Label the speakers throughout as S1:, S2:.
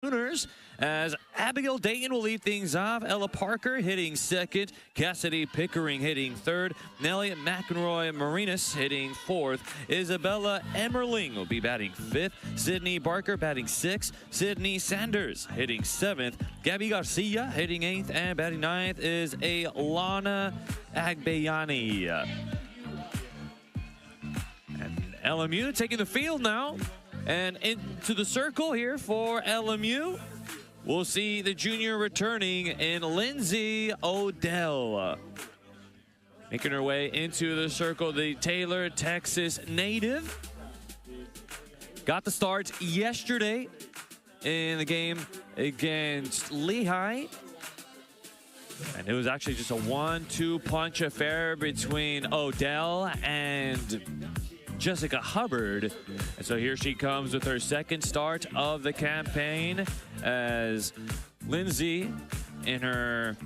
S1: Sooners, as Abigail Dayton will lead things off. Ella Parker hitting second. Cassidy Pickering hitting third. Nellie McEnroy Marinas hitting fourth. Isabella Emmerling will be batting fifth. Sydney Barker batting sixth. Sydney Sanders hitting seventh. Gabby Garcia hitting eighth. And batting ninth is Alana Agbayani. And LMU taking the field now. And into the circle here for LMU, we'll see the junior returning in Lindsay Odell. Making her way into the circle, the Taylor, Texas native. Got the start yesterday in the game against Lehigh. And it was actually just a 1-2 punch affair between Odell and Jessica Hubbard. And so here she comes with her second start of the campaign, as Lindsay in her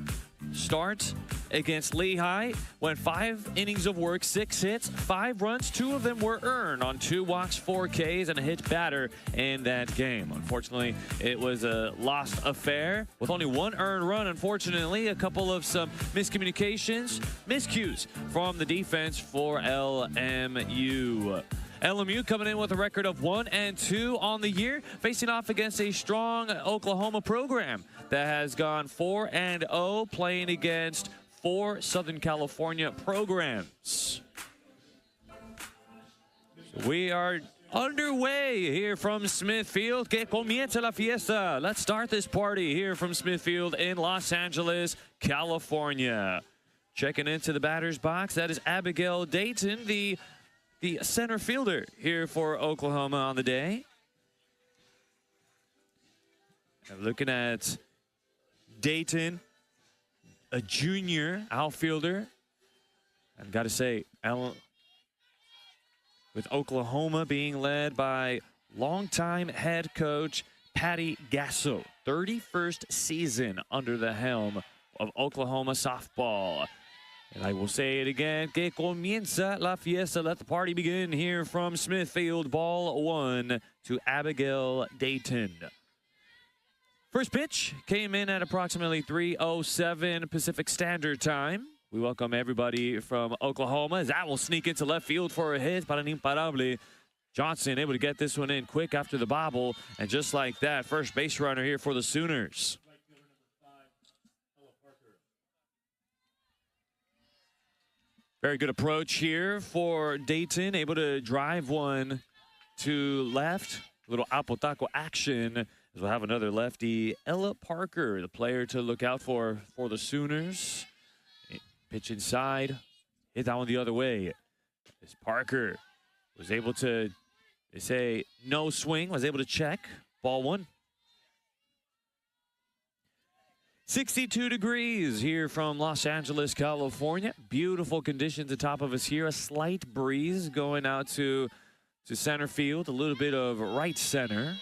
S1: start against Lehigh went 5 innings of work, 6 hits, 5 runs. 2 of them were earned on 2 walks, 4 Ks, and a hit batter in that game. Unfortunately, it was a lost affair with only 1 earned run. Unfortunately, a couple of some miscommunications, miscues from the defense for LMU. LMU coming in with a record of 1-2 on the year, facing off against a strong Oklahoma program that has gone 4-0, playing against 4 Southern California programs. We are underway here from Smithfield. Que comienza la fiesta. Let's start this party here from Smithfield in Los Angeles, California. Checking into the batter's box, that is Abigail Dayton, the center fielder here for Oklahoma on the day. And looking at Dayton, a junior outfielder. I've got to say, with Oklahoma being led by longtime head coach Patty Gasso, 31st season under the helm of Oklahoma softball. And I will say it again, que comienza la fiesta. Let the party begin here from Smithfield. Ball 1 to Abigail Dayton. First pitch came in at approximately 3:07 Pacific Standard Time. We welcome everybody from Oklahoma, as that will sneak into left field for a hit. Para un imparable. Johnson able to get this one in quick after the bobble. And just like that, first base runner here for the Sooners. Very good approach here for Dayton, able to drive one to left. A little apotaco action, as we'll have another lefty, Ella Parker, the player to look out for the Sooners. Pitch inside, hit that one the other way. As Parker was able to, they say no swing, was able to check. Ball 1. 62 degrees here from Los Angeles, California. Beautiful conditions atop of us here. A slight breeze going out to center field. A little bit of right center.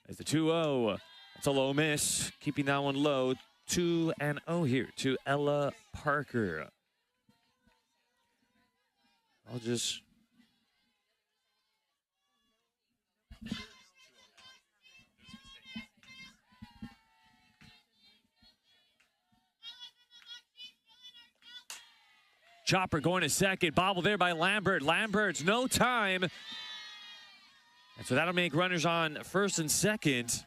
S1: As the 2-0. That's a low miss. Keeping that one low. 2-0 here to Ella Parker. I'll just... Chopper going to second. Bobble there by Lambert. Lambert's no time. And so that'll make runners on first and second.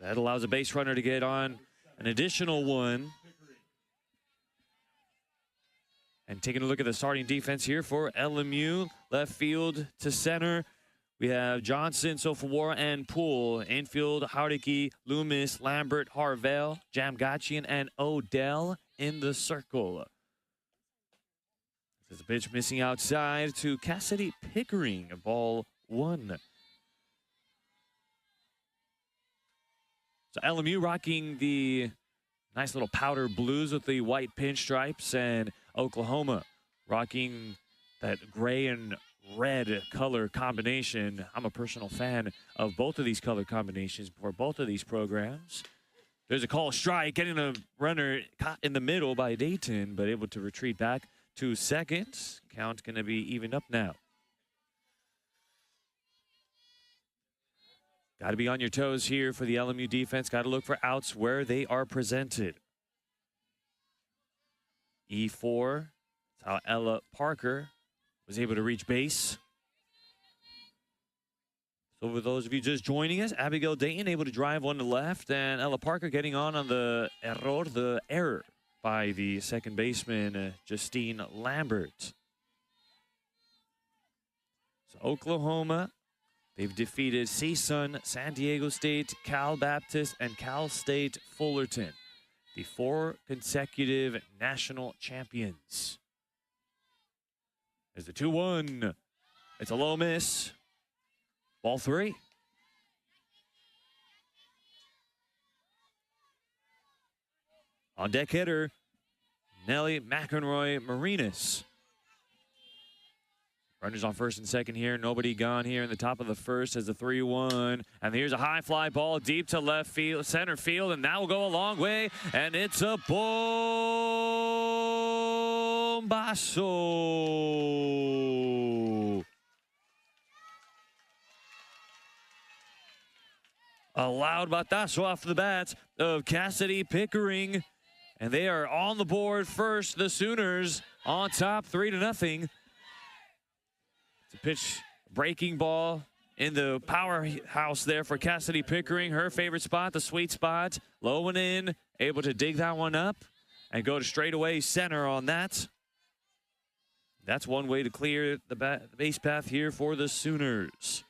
S1: That allows a base runner to get on an additional one. And taking a look at the starting defense here for LMU. Left field to center. We have Johnson, Sofawara, and Poole. Infield, Hardicke, Loomis, Lambert, Harvell, Jamgachian, and Odell in the circle. There's a pitch missing outside to Cassidy Pickering. Ball 1. So LMU rocking the nice little powder blues with the white pinstripes, and Oklahoma rocking that gray and red color combination. I'm a personal fan of both of these color combinations for both of these programs. There's a call strike, getting a runner caught in the middle by Dayton, but able to retreat back 2 seconds. Count going to be evened up now. Got to be on your toes here for the LMU defense. Got to look for outs where they are presented. E4. That's how Ella Parker was able to reach base. So for those of you just joining us, Abigail Dayton able to drive one to left, and Ella Parker getting on the error by the second baseman, Justine Lambert. So Oklahoma, they've defeated CSUN, San Diego State, Cal Baptist, and Cal State Fullerton, the 4 consecutive national champions. There's the 2-1. It's a low miss. Ball 3. On deck hitter, Nellie McEnroy Marinas. Runners on first and second here. Nobody gone here in the top of the first as the 3-1. And here's a high fly ball deep to left field, center field, and that will go a long way. And it's a bombazo. A loud batazo off the bats of Cassidy Pickering. And they are on the board first. The Sooners on top 3-0. It's a pitch breaking ball in the powerhouse there for Cassidy Pickering. Her favorite spot, the sweet spot. Low and in, able to dig that one up and go to straightaway center on that. That's one way to clear the base path here for the Sooners.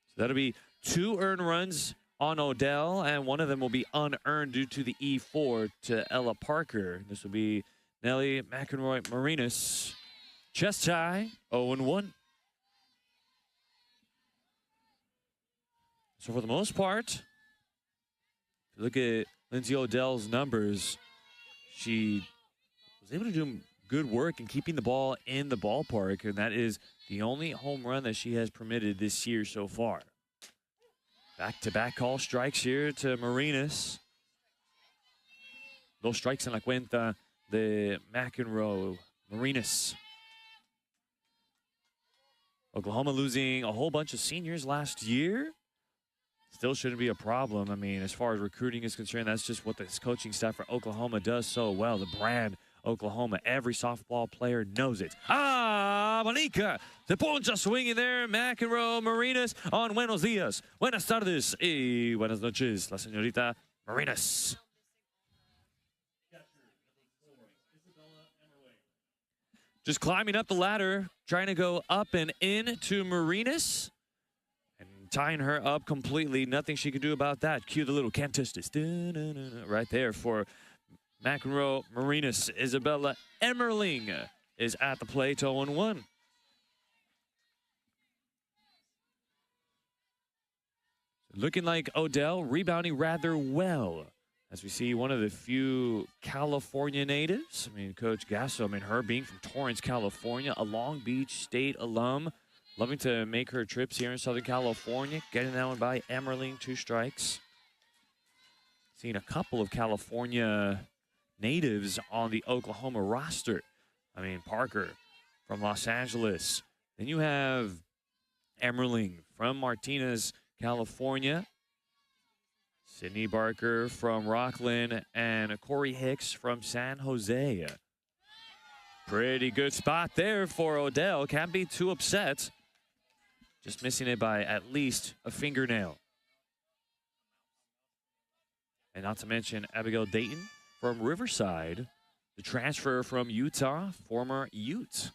S1: So that'll be 2 earned runs on Odell, and one of them will be unearned due to the E4 to Ella Parker. This will be Nellie McEnroy Marinas. Chest tie, 0-1. So for the most part, if you look at Lindsay Odell's numbers, she was able to do good work in keeping the ball in the ballpark, and that is the only home run that she has permitted this year so far. Back-to-back call strikes here to Marinas. Dos strikes en la cuenta de McEnroe Marinas. Oklahoma losing a whole bunch of seniors last year. Still shouldn't be a problem. I mean, as far as recruiting is concerned, that's just what this coaching staff for Oklahoma does so well. The brand Oklahoma. Every softball player knows it. Manica. Se poncha swinging there. McEnroe Marinas on Buenos Dias. Buenas tardes y buenas noches. La señorita Marinas. Just climbing up the ladder, trying to go up and in to Marinas. And tying her up completely. Nothing she could do about that. Cue the little cantistus. Right there for McEnroe Marinas. Isabella Emmerling is at the plate, 0-1. Looking like Odell rebounding rather well. As we see one of the few California natives. I mean, Coach Gasso, her being from Torrance, California, a Long Beach State alum. Loving to make her trips here in Southern California. Getting that one by Emmerling, 2 strikes. Seeing a couple of California natives on the Oklahoma roster. I mean, Parker from Los Angeles. Then you have Emmerling from Martinez, California. Sydney Barker from Rockland and Corey Hicks from San Jose. Pretty good spot there for Odell. Can't be too upset. Just missing it by at least a fingernail. And not to mention Abigail Dayton from Riverside, the transfer from Utah, former Ute.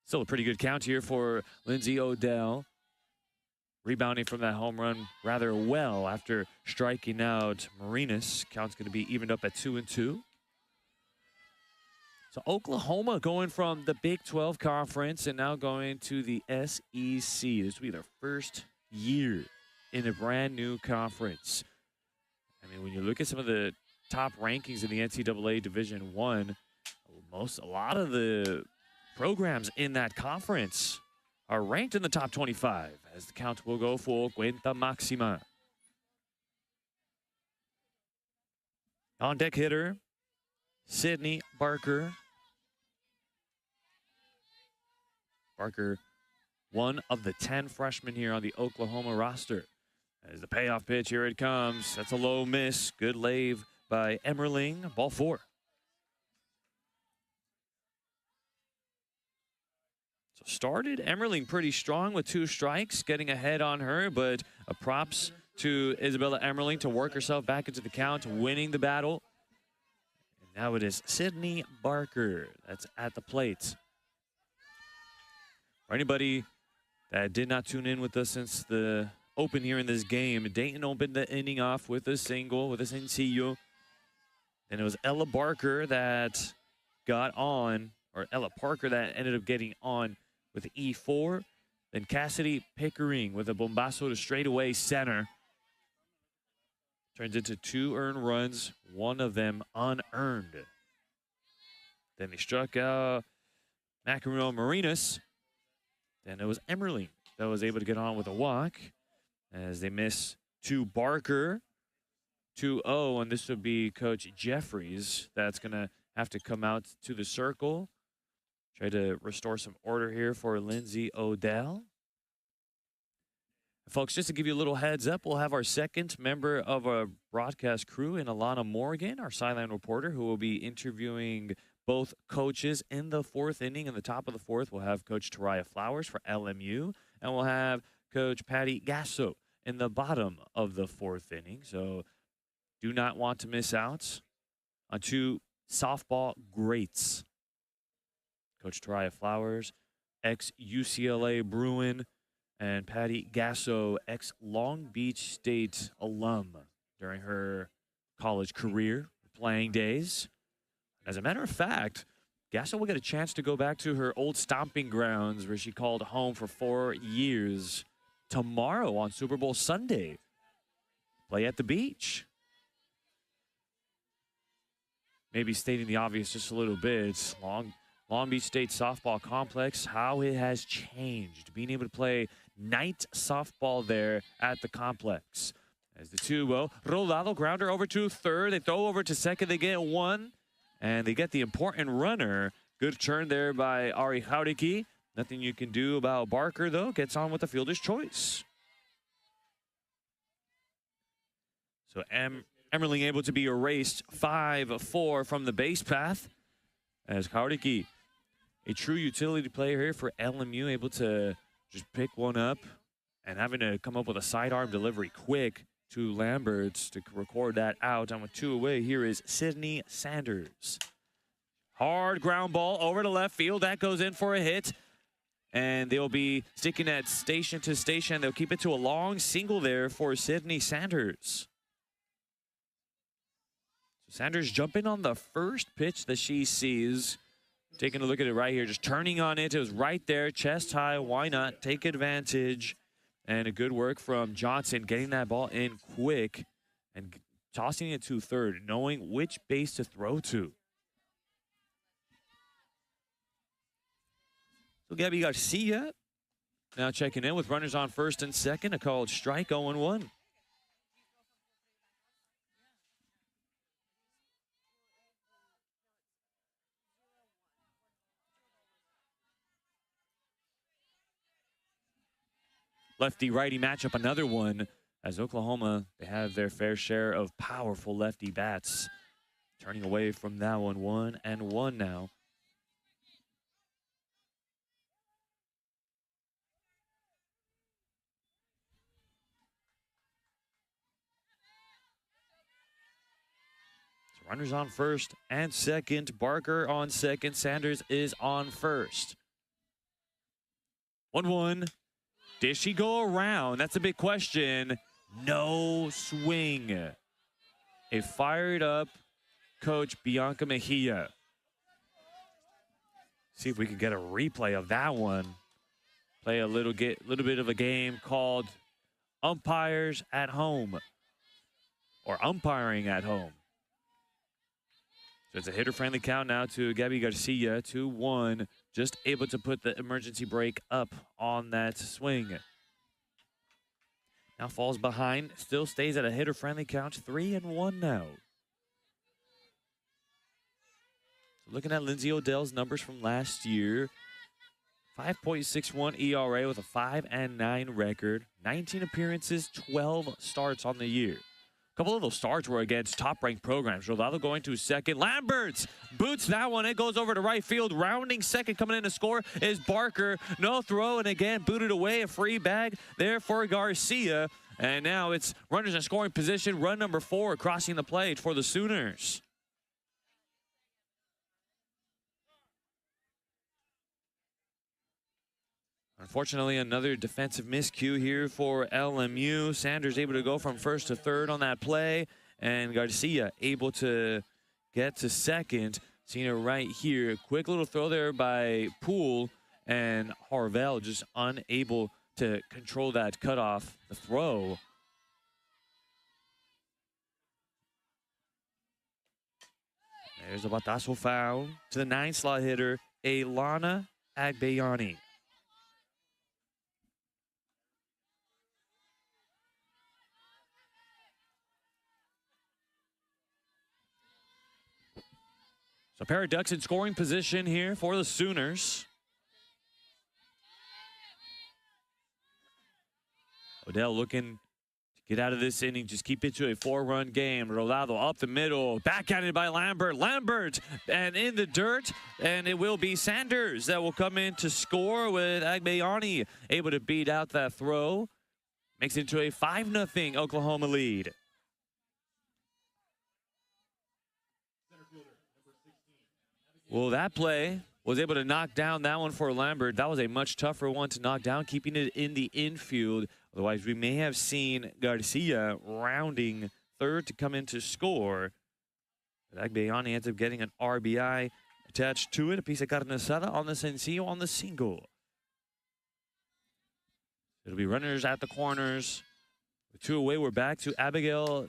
S1: Still a pretty good count here for Lindsay Odell. Rebounding from that home run rather well after striking out Marinas. Count's going to be evened up at 2-2. So Oklahoma going from the Big 12 Conference and now going to the SEC. This will be their first year in a brand new conference. I mean, when you look at some of the top rankings in the NCAA Division I, a lot of the programs in that conference are ranked in the top 25 as the count will go for Cuenta Maxima. On deck hitter, Sydney Barker. Barker, one of the 10 freshmen here on the Oklahoma roster. As the payoff pitch, here it comes. That's a low miss. Good lave by Emmerling. Ball 4. So started Emmerling pretty strong with 2 strikes, getting ahead on her, but props to Isabella Emmerling to work herself back into the count, winning the battle. And now it is Sydney Barker that's at the plate. For anybody that did not tune in with us since the open here in this game, Dayton opened the inning off with a single, with a sencillo. And it was Ella Barker that got on, or Ella Parker that ended up getting on with E4. Then Cassidy Pickering with a bombazo to straightaway center. Turns into 2 earned runs, 1 of them unearned. Then they struck out Macaron Marinas. Then it was Emmerling that was able to get on with a walk as they miss to Barker. 2-0, and this would be Coach Jeffries that's going to have to come out to the circle. Try to restore some order here for Lindsay Odell. Folks, just to give you a little heads up, we'll have our second member of our broadcast crew in Alana Morgan, our sideline reporter, who will be interviewing both coaches in the 4th inning. In the top of the 4th, we'll have Coach Taraya Flowers for LMU, and we'll have Coach Patty Gasso in the bottom of the 4th inning. So do not want to miss out on 2 softball greats. Coach Taraya Flowers, ex-UCLA Bruin, and Patty Gasso, ex-Long Beach State alum during her college career, playing days. As a matter of fact, Gasso will get a chance to go back to her old stomping grounds where she called home for 4 years tomorrow on Super Bowl Sunday. Play at the beach. Maybe stating the obvious just a little bit. Long Beach State softball complex, how it has changed. Being able to play night softball there at the complex. As the 2-0, Rolado grounder over to third. They throw over to second. They get 1. And they get the important runner. Good turn there by Ari Hauriki. Nothing you can do about Barker, though. Gets on with the fielder's choice. So Emmerling able to be erased 5-4 from the base path. As Hauriki, a true utility player here for LMU, able to just pick one up and having to come up with a sidearm delivery quick to Lamberts to record that out. And with 2 away, here is Sydney Sanders. Hard ground ball over to left field. That goes in for a hit. And they'll be sticking at station to station. They'll keep it to a long single there for Sydney Sanders. So Sanders jumping on the first pitch that she sees. Taking a look at it right here. Just turning on it. It was right there. Chest high. Why not? Take advantage. And a good work from Johnson, getting that ball in quick and tossing it to third, knowing which base to throw to. So Gabby Garcia now checking in with runners on first and second. A called strike, 0-1. Lefty-righty matchup, another one. As Oklahoma, they have their fair share of powerful lefty bats. Turning away from that one, 1-1 now. So runners on first and second. Barker on second. Sanders is on first. 1-1. Did she go around? That's a big question. No swing. A fired up Coach Bianca Mejia. See if we can get a replay of that one. Play a little bit of a game called Umpires at Home, or Umpiring at Home. So it's a hitter-friendly count now to Gabby Garcia, 2-1. Just able to put the emergency brake up on that swing. Now falls behind, still stays at a hitter-friendly count, 3-1 now. Looking at Lindsay Odell's numbers from last year, 5.61 ERA with a 5-9 record, 19 appearances, 12 starts on the year. A couple of those starts were against top-ranked programs. Rolando going to second. Lamberts boots that one. It goes over to right field. Rounding second, coming in to score is Barker. No throw, and again, booted away. A free bag there for Garcia. And now it's runners in scoring position. Run number 4 crossing the plate for the Sooners. Unfortunately, another defensive miscue here for LMU. Sanders able to go from first to third on that play, and Garcia able to get to second. Seeing it right here. Quick little throw there by Poole, and Harvell just unable to control that cutoff, the throw. There's a batazo foul to the 9-slot hitter, Ailana Agbayani. So Paraducks in scoring position here for the Sooners. Odell looking to get out of this inning, just keep it to a 4-run game. Rolado up the middle, backhanded by Lambert. Lambert, and in the dirt, and it will be Sanders that will come in to score with Agbayani able to beat out that throw. Makes it into a 5-0 Oklahoma lead. Well, that play was able to knock down that one for Lambert. That was a much tougher one to knock down, keeping it in the infield. Otherwise, we may have seen Garcia rounding third to come in to score. But Agbayani ends up getting an RBI attached to it. A piece of carne asada on the sencillo on the single. It'll be runners at the corners. With 2 away, we're back to Abigail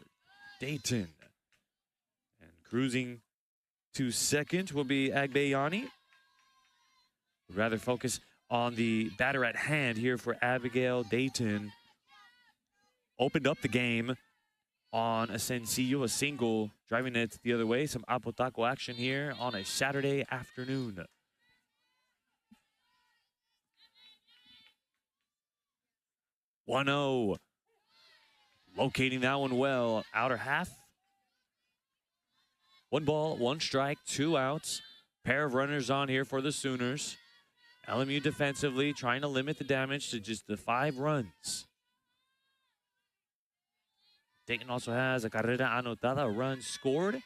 S1: Dayton. And cruising to second will be Agbayani. Would rather focus on the batter at hand here for Abigail Dayton. Opened up the game on a sencillo, a single, driving it the other way. Some Apotaco action here on a Saturday afternoon. (1-0). Locating that one well. Outer half. 1 ball, 1 strike, 2 outs. Pair of runners on here for the Sooners. LMU defensively trying to limit the damage to just the 5 runs. Dayton also has a carrera anotada, a run scored.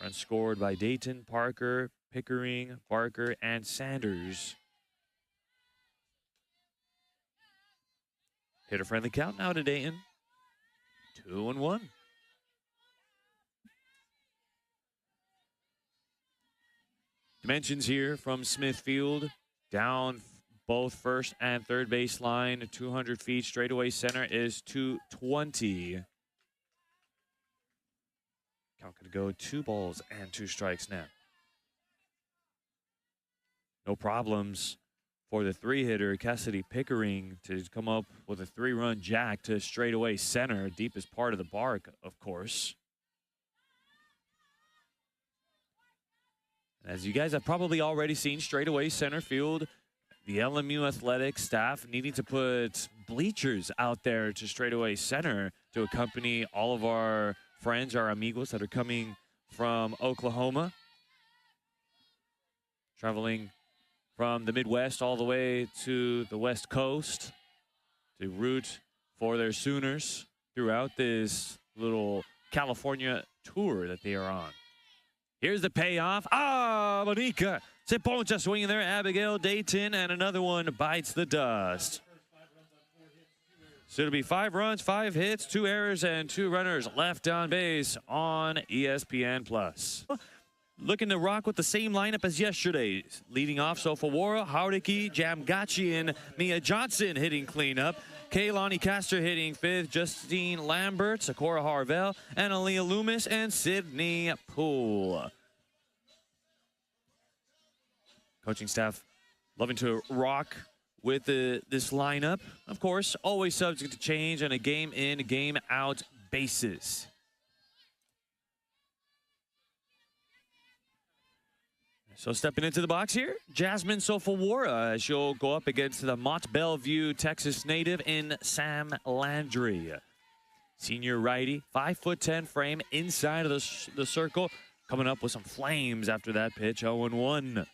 S1: Run scored by Dayton, Parker, Pickering, Barker, and Sanders. Hitter-friendly count now to Dayton. 2-1. Dimensions here from Smithfield. Down both first and third baseline. 200 feet. Straightaway center is 220. Count could go 2 balls and 2 strikes now. No problems for the 3-hitter, Cassidy Pickering, to come up with a 3-run jack to straightaway center. Deepest part of the bark, of course. As you guys have probably already seen, straightaway center field, the LMU athletics staff needing to put bleachers out there to straightaway center to accompany all of our friends, our amigos that are coming from Oklahoma. Traveling from the Midwest all the way to the West Coast to root for their Sooners throughout this little California tour that they are on. Here's the payoff. Monica se poncha swinging there. Abigail Dayton, and another one bites the dust. So it'll be 5 runs, 5 hits, 2 errors, and 2 runners left on base on ESPN+. Looking to rock with the same lineup as yesterday. Leading off, Sofawara, Hauriki, Jamgachi, and Mia Johnson hitting cleanup. Kaylani Castor hitting 5th, Justine Lambert, Sakura Harvell, and Aaliyah Loomis, and Sydney Poole. Coaching staff loving to rock with this lineup. Of course, always subject to change on a game in, game out basis. So stepping into the box here, Jasmine Sofawara. She'll go up against the Mont Bellevue, Texas native in Sam Landry. Senior righty, 5'10" frame inside of the circle. Coming up with some flames after that pitch, 0-1.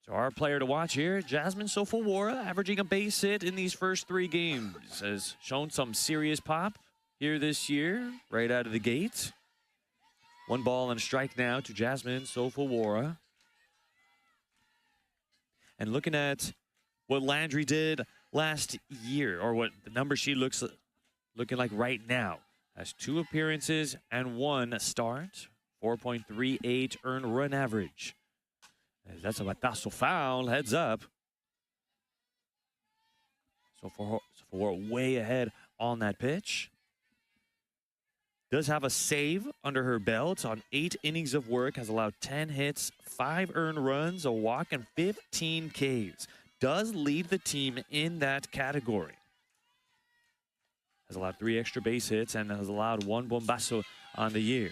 S1: So our player to watch here, Jasmine Sofawara, averaging a base hit in these first 3 games. Has shown some serious pop here this year, right out of the gate. 1 ball and a strike now to Jasmine Sofawara. And looking at what Landry did last year, or what the number she looking like right now, has 2 appearances and 1 start, 4.38 earned run average. That's a batazo foul, heads up. Sofawara way ahead on that pitch. Does have a save under her belt on 8 innings of work, has allowed 10 hits, 5 earned runs, a walk, and 15 Ks. Does lead the team in that category. Has allowed 3 extra base hits and has allowed 1 bombazo on the year.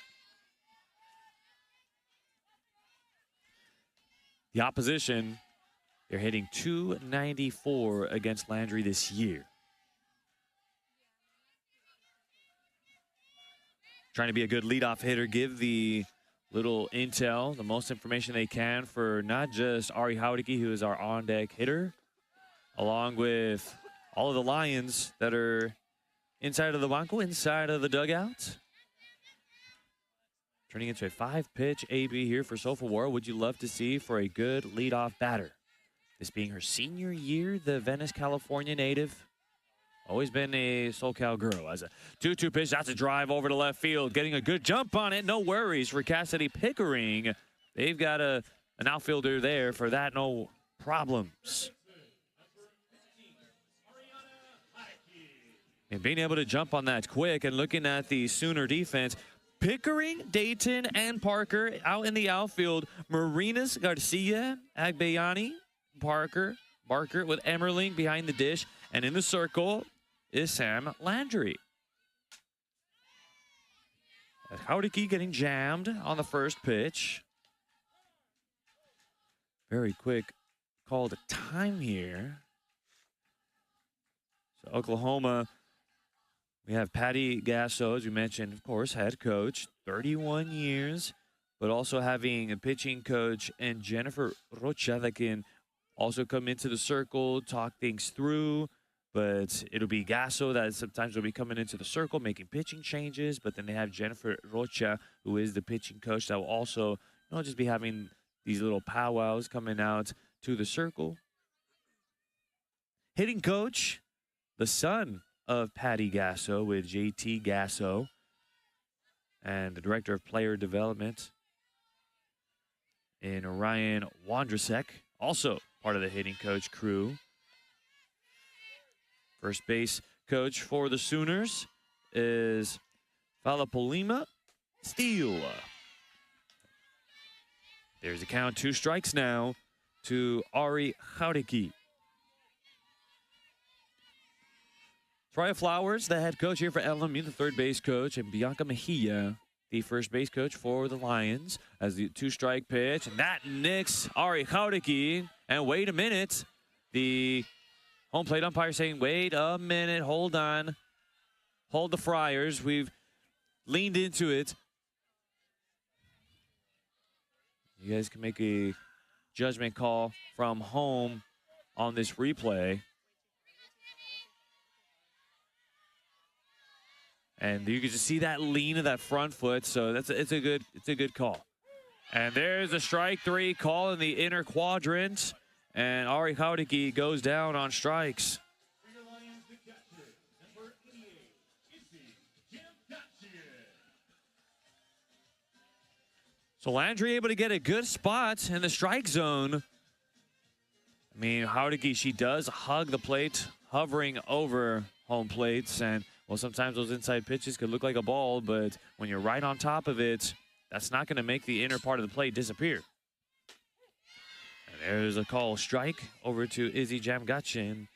S1: The opposition, they're hitting .294 against Landry this year. Trying to be a good leadoff hitter, give the little intel, the most information they can for not just Ari Haudeke, who is our on-deck hitter, along with all of the Lions that are inside of the banco, inside of the dugout. Turning into a 5-pitch AB here for Sofawara. Would you love to see for a good leadoff batter? This being her senior year, the Venice, California native. Always been a SoCal girl. As a 2-2 pitch, that's a drive over to left field. Getting a good jump on it. No worries for Cassidy Pickering. They've got an outfielder there for that. No problems. And being able to jump on that quick and looking at the Sooner defense, Pickering, Dayton, and Parker out in the outfield. Marinas, Garcia, Agbayani, Barker with Emmerling behind the dish. And in the circle is Sam Landry. Haudeke getting jammed on the first pitch. Very quick call to time here. So Oklahoma, we have Patty Gasso, as we mentioned, of course, head coach, 31 years, but also having a pitching coach and Jennifer Rocha that can also come into the circle, talk things through. But it'll be Gasso that sometimes will be coming into the circle, making pitching changes. But then they have Jennifer Rocha, who is the pitching coach, that will also, just be having these little powwows coming out to the circle. Hitting coach, the son of Patty Gasso with JT Gasso, and the director of player development in Ryan Wondrasek, also part of the hitting coach crew. First base coach for the Sooners is Falapolima Steele. There's a count, 2 strikes now to Ari Haudeke. Troya Flowers, the head coach here for LMU, the third base coach, and Bianca Mejia, the first base coach for the Lions, as the 2-strike pitch, and that nicks Ari Haudeke. And wait a minute, the home plate umpire saying, wait a minute, hold on. Hold the Friars. We've leaned into it. You guys can make a judgment call from home on this replay. And you can just see that lean of that front foot, so it's a good call. And there's a strike 3 call in the inner quadrant. And Ari Haudeke goes down on strikes. So Landry able to get a good spot in the strike zone. I mean, Haudeke, she does hug the plate, hovering over home plates. And, well, sometimes those inside pitches could look like a ball, but when you're right on top of it, that's not going to make the inner part of the plate disappear. There's a call strike over to Izzy Jamgachin. And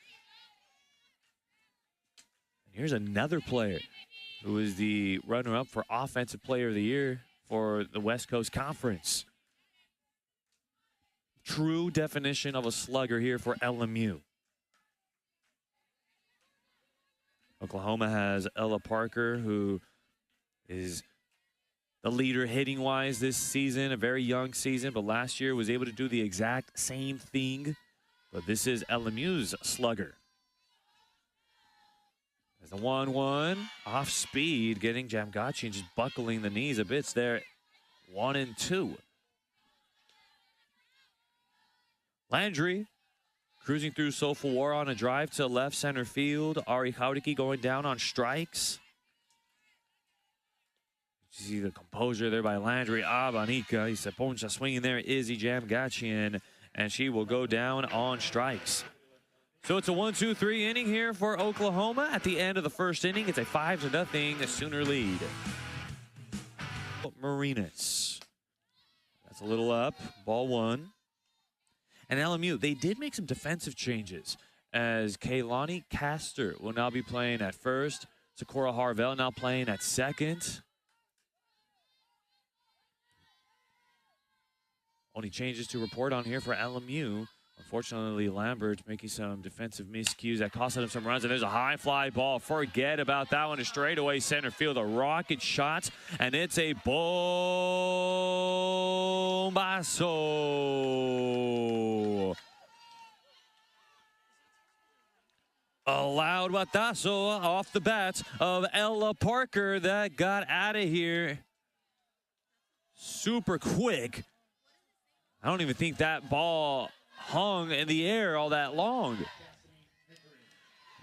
S1: here's another player who is the runner-up for Offensive Player of the Year for the West Coast Conference. True definition of a slugger here for LMU. Oklahoma has Ella Parker, who is the leader hitting-wise this season, a very young season, but last year was able to do the exact same thing. But this is LMU's slugger. As the 1-1, off speed, getting Jamgachi and just buckling the knees a bit there. 1-2. Landry cruising through Soulful War on a drive to left center field. Ari Hauriki going down on strikes. You see the composure there by Landry. Abanika, he's a poncha swinging there. Izzy Jamgachian, and she will go down on strikes. So it's a 1-2-3 inning here for Oklahoma. At the end of the first inning, it's a 5-0 Sooner lead. Marinas. That's a little up. Ball one. And LMU, they did make some defensive changes, as Kaylani Castor will now be playing at first. Sakura Harvell now playing at second. Only changes to report on here for LMU. Unfortunately, Lambert making some defensive miscues that costed him some runs, and there's a high fly ball. Forget about that one. A straightaway center field, a rocket shot, and it's a bombazo. A loud batazo off the bat of Ella Parker that got out of here super quick. I don't even think that ball hung in the air all that long.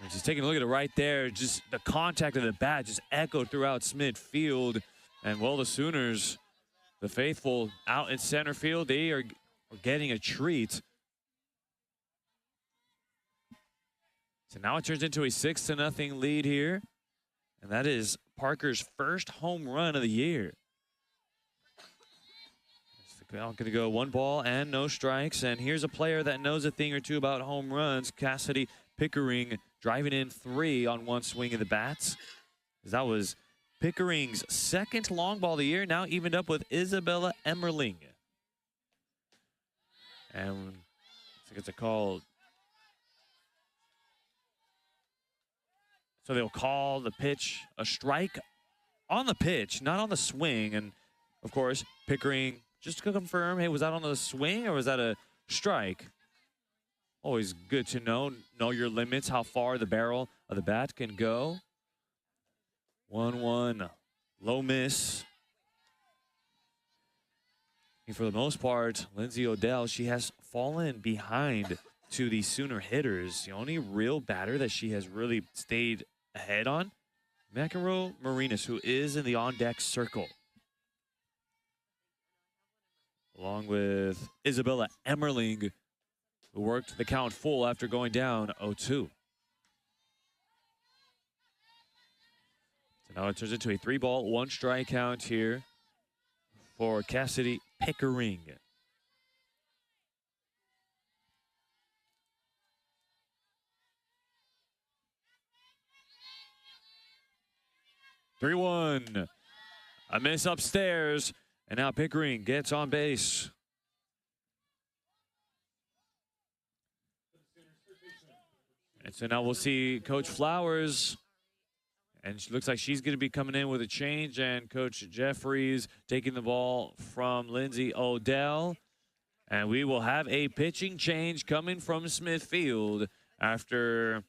S1: And just taking a look at it right there, just the contact of the bat just echoed throughout midfield. And well, the Sooners, the faithful out in center field, they are getting a treat. So now it turns into a 6-0 lead here. And that is Parker's first home run of the year. I'm going to go 1 ball and no strikes. And here's a player that knows a thing or two about home runs. Cassidy Pickering driving in 3 on 1 swing of the bats. That was Pickering's second long ball of the year, now evened up with Isabella Emmerling. And I think it's a call. So they'll call the pitch a strike on the pitch, not on the swing. And, of course, Pickering, just to confirm, hey, was that on the swing or was that a strike? Always good to know your limits, how far the barrel of the bat can go. 1-1, low miss. And for the most part, Lindsay Odell, she has fallen behind to the Sooner hitters. The only real batter that she has really stayed ahead on, McEnroe Marinas, who is in the on-deck circle, along with Isabella Emmerling, who worked the count full after going down 0-2. So now it turns into a 3-ball, 1-strike count here for Cassidy Pickering. (3-1). A miss upstairs, and now Pickering gets on base. And so now we'll see Coach Flowers, and she looks like she's going to be coming in with a change, and Coach Jeffries taking the ball from Lindsay Odell. And we will have a pitching change coming from Smithfield after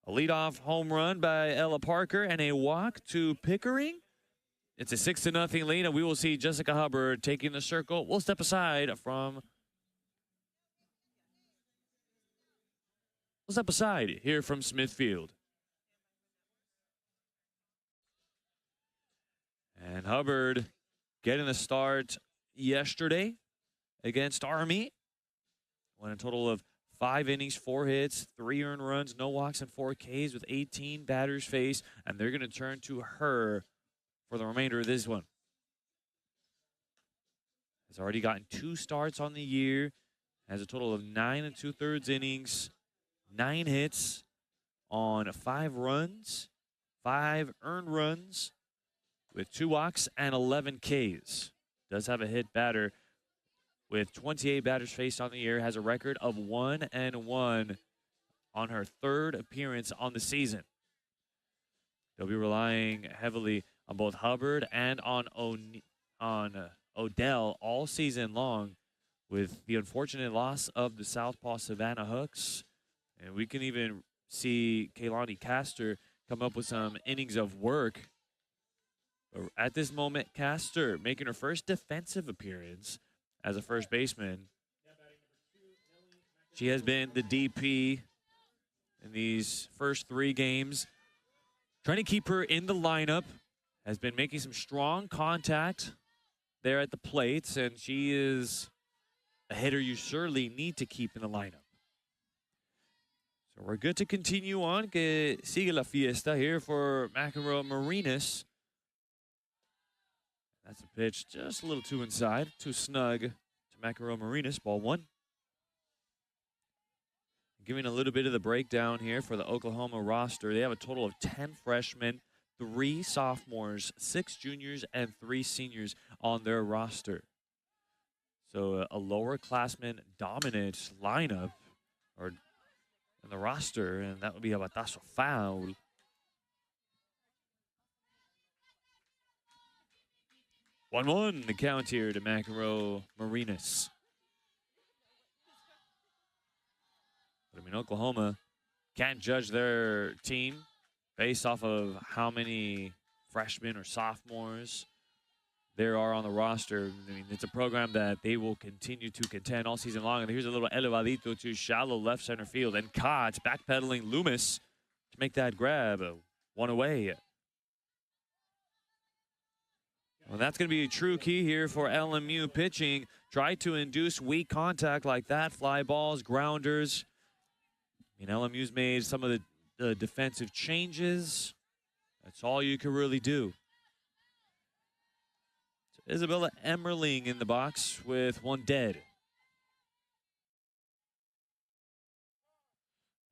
S1: a leadoff home run by Ella Parker and a walk to Pickering. It's a 6-0 lead, and we will see Jessica Hubbard taking the circle. We'll step aside here from Smithfield. And Hubbard getting the start yesterday against Army. Won a total of 5 innings, 4 hits, 3 earned runs, no walks, and 4 Ks with 18 batters faced. And they're going to turn to her for the remainder of this one. Has already gotten 2 starts on the year. Has a total of 9 2/3 innings, 9 hits on 5 runs, 5 earned runs, with 2 walks and 11 Ks. Does have a hit batter with 28 batters faced on the year. Has a record of 1-1 on her 3rd appearance on the season. They'll be relying heavily on both Hubbard and on Odell all season long, with the unfortunate loss of the Southpaw Savannah Hooks. And we can even see Kaylani Castor come up with some innings of work. But at this moment, Castor making her first defensive appearance as a first baseman. She has been the DP in these first 3 games. Trying to keep her in the lineup. Has been making some strong contact there at the plates, and she is a hitter you surely need to keep in the lineup. So we're good to continue on. Que sigue la fiesta here for McEnroe Marinas. That's a pitch just a little too inside, too snug to McEnroe Marinas. Ball 1. Giving a little bit of the breakdown here for the Oklahoma roster. They have a total of 10 freshmen, 3 sophomores, 6 juniors, and 3 seniors on their roster. So a lower classman dominant lineup or in the roster, and that would be a batazo foul. One, the count here to McEnroe Marinas. But, I mean, Oklahoma can't judge their team based off of how many freshmen or sophomores there are on the roster. I mean, it's a program that they will continue to contend all season long. And here's a little elevadito to shallow left center field. And caught, backpedaling Loomis to make that grab. 1 away. Well, that's going to be a true key here for LMU pitching. Try to induce weak contact like that. Fly balls, grounders. I mean, LMU's made some of the defensive changes. That's all you can really do. So Isabella Emmerling in the box with 1 dead.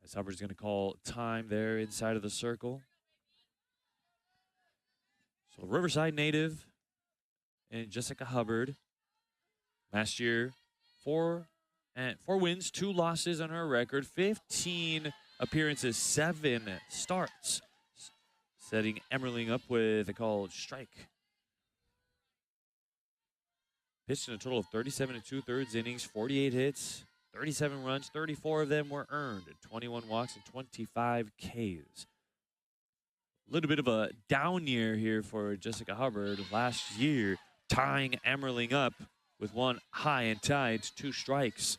S1: As Hubbard's going to call time there inside of the circle. So Riverside native and Jessica Hubbard. Last year, 4 wins, 2 losses on her record, 15 appearances, 7 starts. Setting Emmerling up with a called strike. Pitched in a total of 37 2/3 innings, 48 hits, 37 runs, 34 of them were earned, 21 walks and 25 Ks. A little bit of a down year here for Jessica Hubbard. Last year, tying Emmerling up with 1 high and tied, 2 strikes.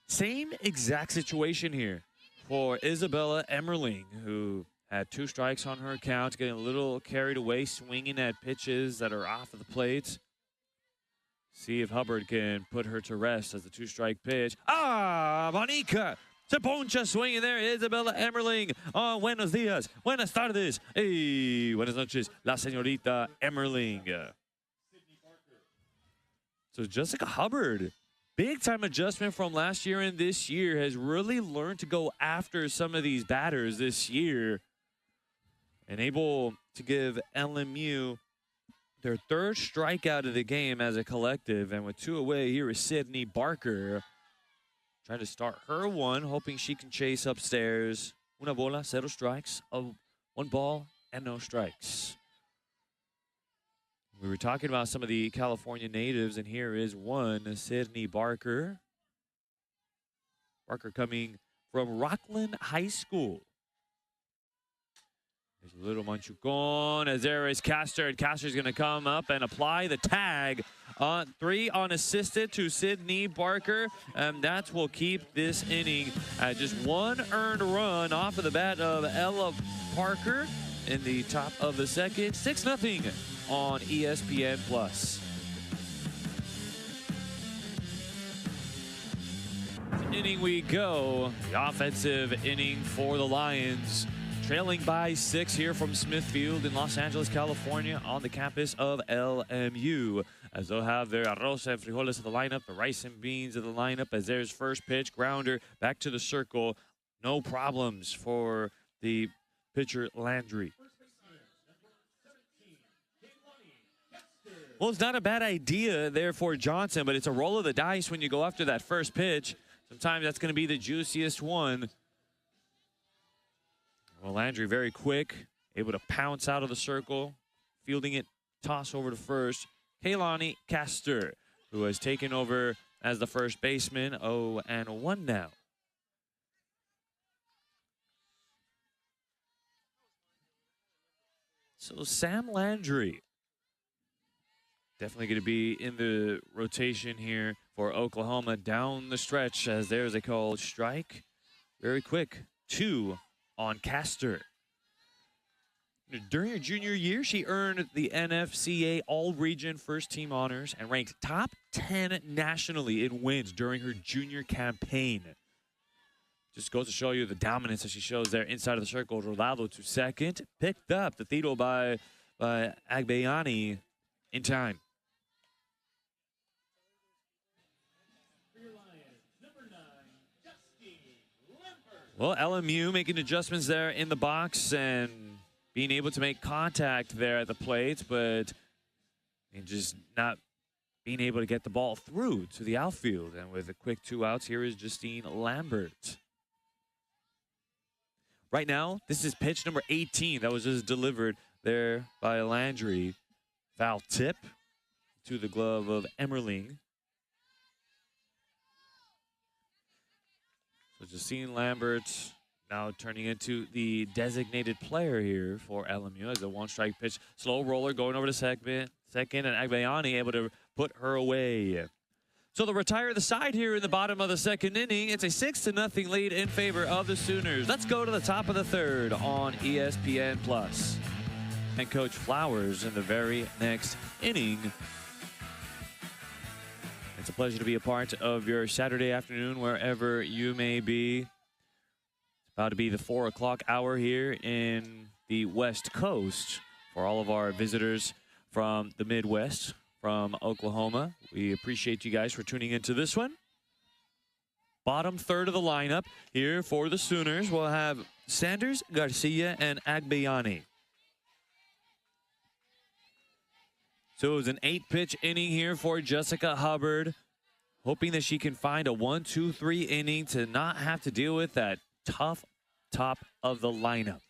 S1: Same exact situation here for Isabella Emmerling, who had 2 strikes on her account, getting a little carried away, swinging at pitches that are off of the plate. See if Hubbard can put her to rest as the 2-strike pitch. Bonica! Se poncha swinging there, Isabella Emmerling. Oh, buenos días, buenas tardes. Hey, buenas noches, la señorita Emmerling. So Jessica Hubbard, big-time adjustment from last year and this year, has really learned to go after some of these batters this year and able to give LMU their 3rd strikeout of the game as a collective. And with 2 away, here is Sydney Barker trying to start her 1, hoping she can chase upstairs. Una bola, 0 strikes, 1 ball, and no strikes. We were talking about some of the California natives, and here is one, Sydney Barker. Barker coming from Rockland High School. There's a little Manchucon as there is Castor, and Castor's going to come up and apply the tag on 3 unassisted to Sydney Barker, and that will keep this inning at just 1 earned run off of the bat of Ella Parker in the top of the 2nd. 6-0 on ESPN+. Inning we go. The offensive inning for the Lions. Trailing by 6 here from Smithfield in Los Angeles, California, on the campus of LMU. As they'll have their arroz and frijoles of the lineup, the rice and beans of the lineup, as there's first pitch, grounder, back to the circle. No problems for the pitcher Landry. Well, it's not a bad idea there for Johnson, but it's a roll of the dice when you go after that first pitch. Sometimes that's going to be the juiciest one. Well, Landry very quick, able to pounce out of the circle, fielding it, toss over to first. Kaylani Castor, who has taken over as the first baseman, 0-1 now. So Sam Landry, definitely going to be in the rotation here for Oklahoma down the stretch, as there's a called strike. Very quick, 2 on Castor. During her junior year, she earned the NFCA All-Region First Team honors and ranked top 10 nationally in wins during her junior campaign. Just goes to show you the dominance that she shows there inside of the circle. Rolado to second, picked up the Tito by Agbayani in time. Well, LMU making adjustments there in the box and being able to make contact there at the plate, but just not being able to get the ball through to the outfield. And with a quick 2 outs, here is Justine Lambert. Right now, this is pitch number 18 that was just delivered there by Landry. Foul tip to the glove of Emmerling. So Justine Lambert now turning into the designated player here for LMU as a 1-strike pitch. Slow roller going over to second, and Agbayani able to put her away. So they'll retire the side here in the bottom of the second inning. It's a 6-0 lead in favor of the Sooners. Let's go to the top of the third on ESPN+. And Coach Flowers in the very next inning. It's a pleasure to be a part of your Saturday afternoon wherever you may be. It's about to be the 4 o'clock hour here in the West Coast for all of our visitors from the Midwest, from Oklahoma. We appreciate you guys for tuning into this one. Bottom third of the lineup here for the Sooners. We'll have Sanders, Garcia, and Agbayani. So it was an 8-pitch inning here for Jessica Hubbard, hoping that she can find a 1-2-3 inning to not have to deal with that tough top of the lineup.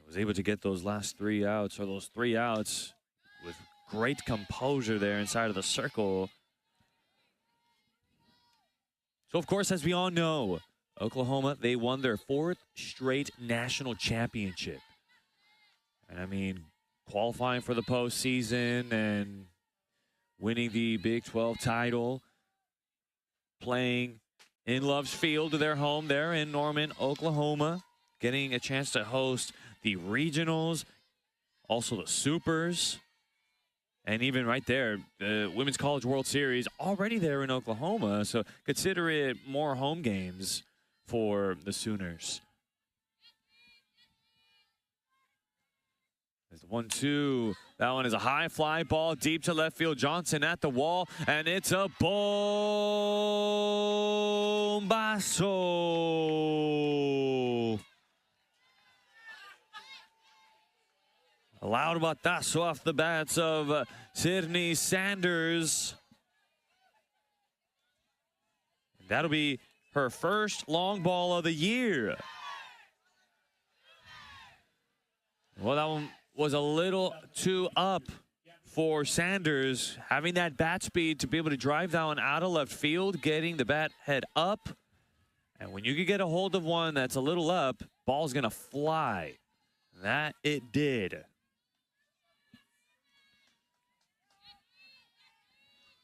S1: Was able to get those last 3 outs, or those 3 outs, with great composure there inside of the circle. So, of course, as we all know, Oklahoma, they won their 4th straight national championship. And, I mean, qualifying for the postseason and winning the Big 12 title, playing in Love's Field, their home there in Norman, Oklahoma, getting a chance to host the regionals, also the supers, and even right there, the Women's College World Series already there in Oklahoma. So consider it more home games for the Sooners. There's the 1-2. That one is a high fly ball deep to left field. Johnson at the wall, and it's a bombazo. A loud batazo off the bats of Sydney Sanders. That'll be her first long ball of the year. Well, that one was a little too up for Sanders, having that bat speed to be able to drive that one out of left field, getting the bat head up. And when you can get a hold of one that's a little up, ball's going to fly. That it did.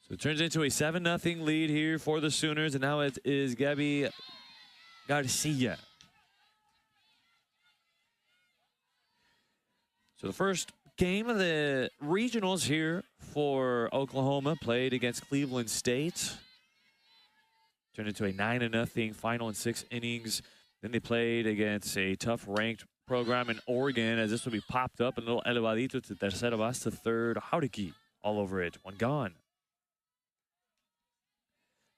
S1: So it turns into a 7-0 lead here for the Sooners, and now it is Gabby Garcia. So the first game of the regionals here for Oklahoma played against Cleveland State. Turned into a 9-0 final in 6 innings. Then they played against a tough ranked program in Oregon, as this will be popped up, a little elevadito to tercera base to third. Hauriki all over it, one gone.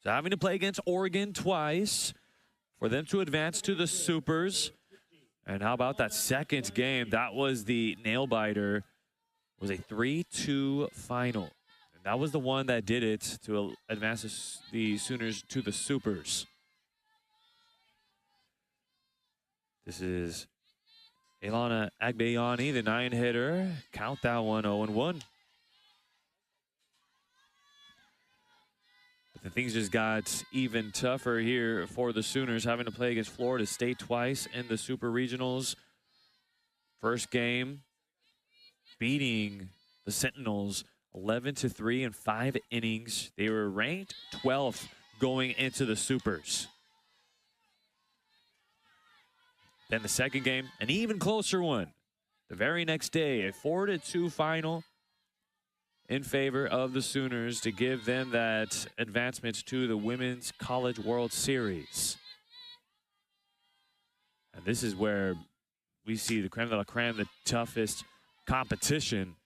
S1: So having to play against Oregon twice for them to advance to the Supers. And how about that second game? That was the nail-biter was a 3-2 final. And that was the one that did it to advance the Sooners to the Supers. This is Ilana Agbayani, the 9-hitter. Count that one, 0-1. But the things just got even tougher here for the Sooners, having to play against Florida State twice in the Super Regionals. First game, beating the Sentinels 11-3 in 5 innings. They were ranked 12th going into the Supers. Then the second game, an even closer one. The very next day, a 4-2 final in favor of the Sooners to give them that advancement to the Women's College World Series. And this is where we see the creme de la creme, the toughest competition.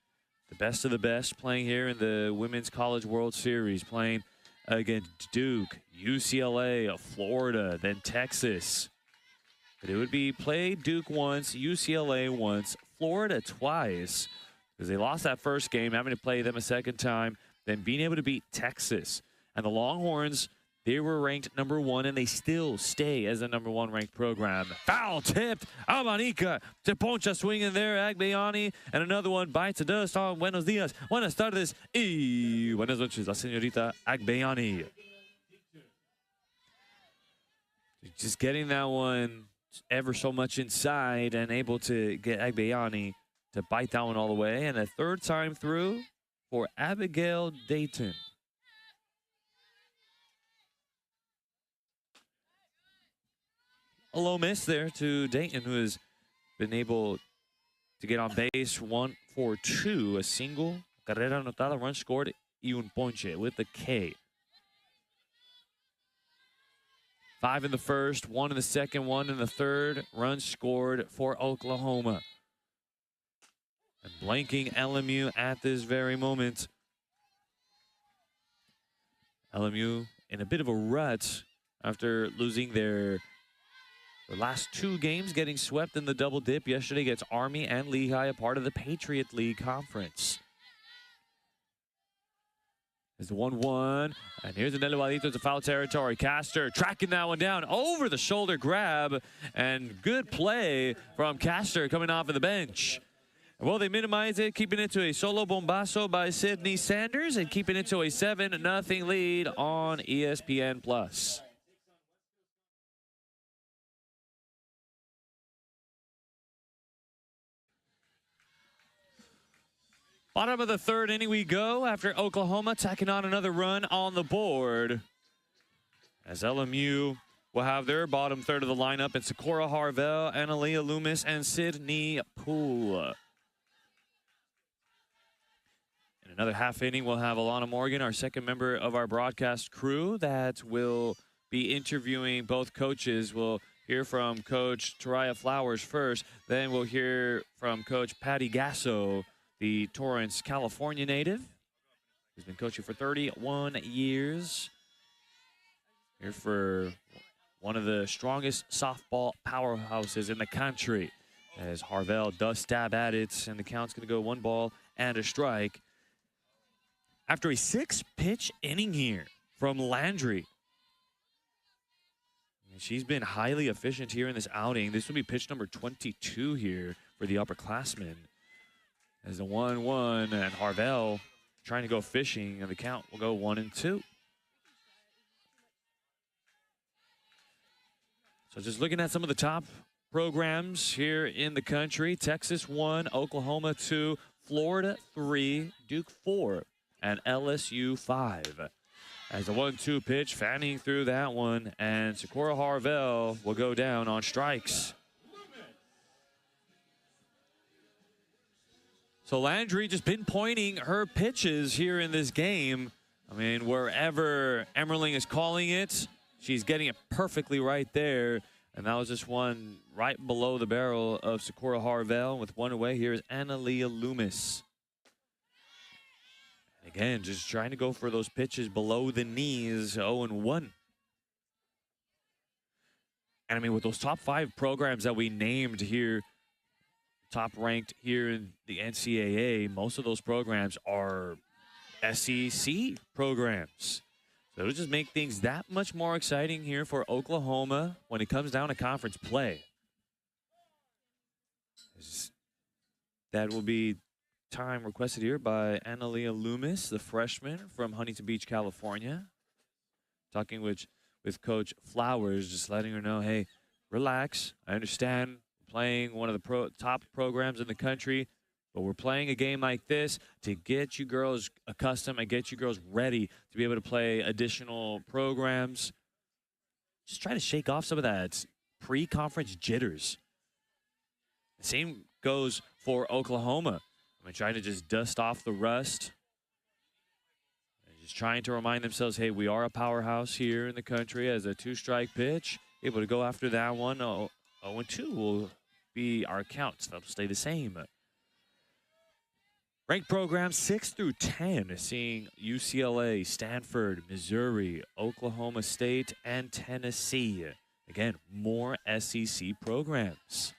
S1: The best of the best playing here in the Women's College World Series, playing against Duke, UCLA, Florida, then Texas. But it would be play Duke once, UCLA once, Florida twice, because they lost that first game, having to play them a second time, then being able to beat Texas. And the Longhorns, they were ranked #1, and they still stay as a #1 ranked program. Foul tipped. Amanica to poncha swinging there. Agbayani. And another one bites the dust on. Buenos dias. Buenas tardes. Y buenas noches, la señorita Agbayani. Just getting that one ever so much inside and able to get Agbayani to bite that one all the way. And a third time through for Abigail Dayton. A low miss there to Dayton, who has been able to get on base 1 for 2, a single, carrera anotada, run scored, y un ponche with the K. 5 in the first, 1 in the second, 1 in the third, runs scored for Oklahoma. And blanking LMU at this very moment. LMU in a bit of a rut after losing their last 2 games, getting swept in the double dip yesterday against Army and Lehigh, a part of the Patriot League Conference. There's the 1-1, and here's an elevadito to foul territory. Castor tracking that one down, over the shoulder grab, and good play from Castor coming off of the bench. Well, they minimize it, keeping it to a solo bombazo by Sydney Sanders, and keeping it to a 7-0 lead on ESPN+. Bottom of the third inning we go after Oklahoma tacking on another run on the board. As LMU will have their bottom third of the lineup, and Sakura Harvell, Analia Loomis, and Sydney Poole. In another half inning, we'll have Alana Morgan, our second member of our broadcast crew, that will be interviewing both coaches. We'll hear from Coach Taraya Flowers first, then we'll hear from Coach Patty Gasso, the Torrance, California native, who's been coaching for 31 years. Here for one of the strongest softball powerhouses in the country, as Harvell does stab at it, and the count's going to go 1 ball and a strike. After a 6-pitch inning here from Landry. And she's been highly efficient here in this outing. This will be pitch number 22 here for the upperclassmen. As the 1-1, and Harvell trying to go fishing, and the count will go 1-2. So just looking at some of the top programs here in the country: Texas 1, Oklahoma 2, Florida 3, Duke 4, and LSU 5. As the 1-2 pitch, fanning through that one, and Sakura Harvell will go down on strikes. So Landry just pinpointing her pitches here in this game. I mean, wherever Emmerling is calling it, she's getting it perfectly right there. And that was just one right below the barrel of Sakura Harvell. With one away, here is Analia Loomis. Again, just trying to go for those pitches below the knees, 0-1. And I mean, with those top 5 programs that we named here, top ranked here in the NCAA, most of those programs are SEC programs. So it'll just make things that much more exciting here for Oklahoma when it comes down to conference play. That will be time requested here by Analia Loomis, the freshman from Huntington Beach, California. Talking with Coach Flowers, just letting her know, hey, relax. I understand playing one of the top programs in the country, but we're playing a game like this to get you girls accustomed and get you girls ready to be able to play additional programs. Just try to shake off some of that pre-conference jitters. The same goes for Oklahoma. I mean, trying to just dust off the rust. And just trying to remind themselves, hey, we are a powerhouse here in the country as a two-strike pitch. Able to go after that one. 0-2 will be our counts. That'll stay the same. Ranked programs 6 through 10, seeing UCLA, Stanford, Missouri, Oklahoma State, and Tennessee. Again, more SEC programs.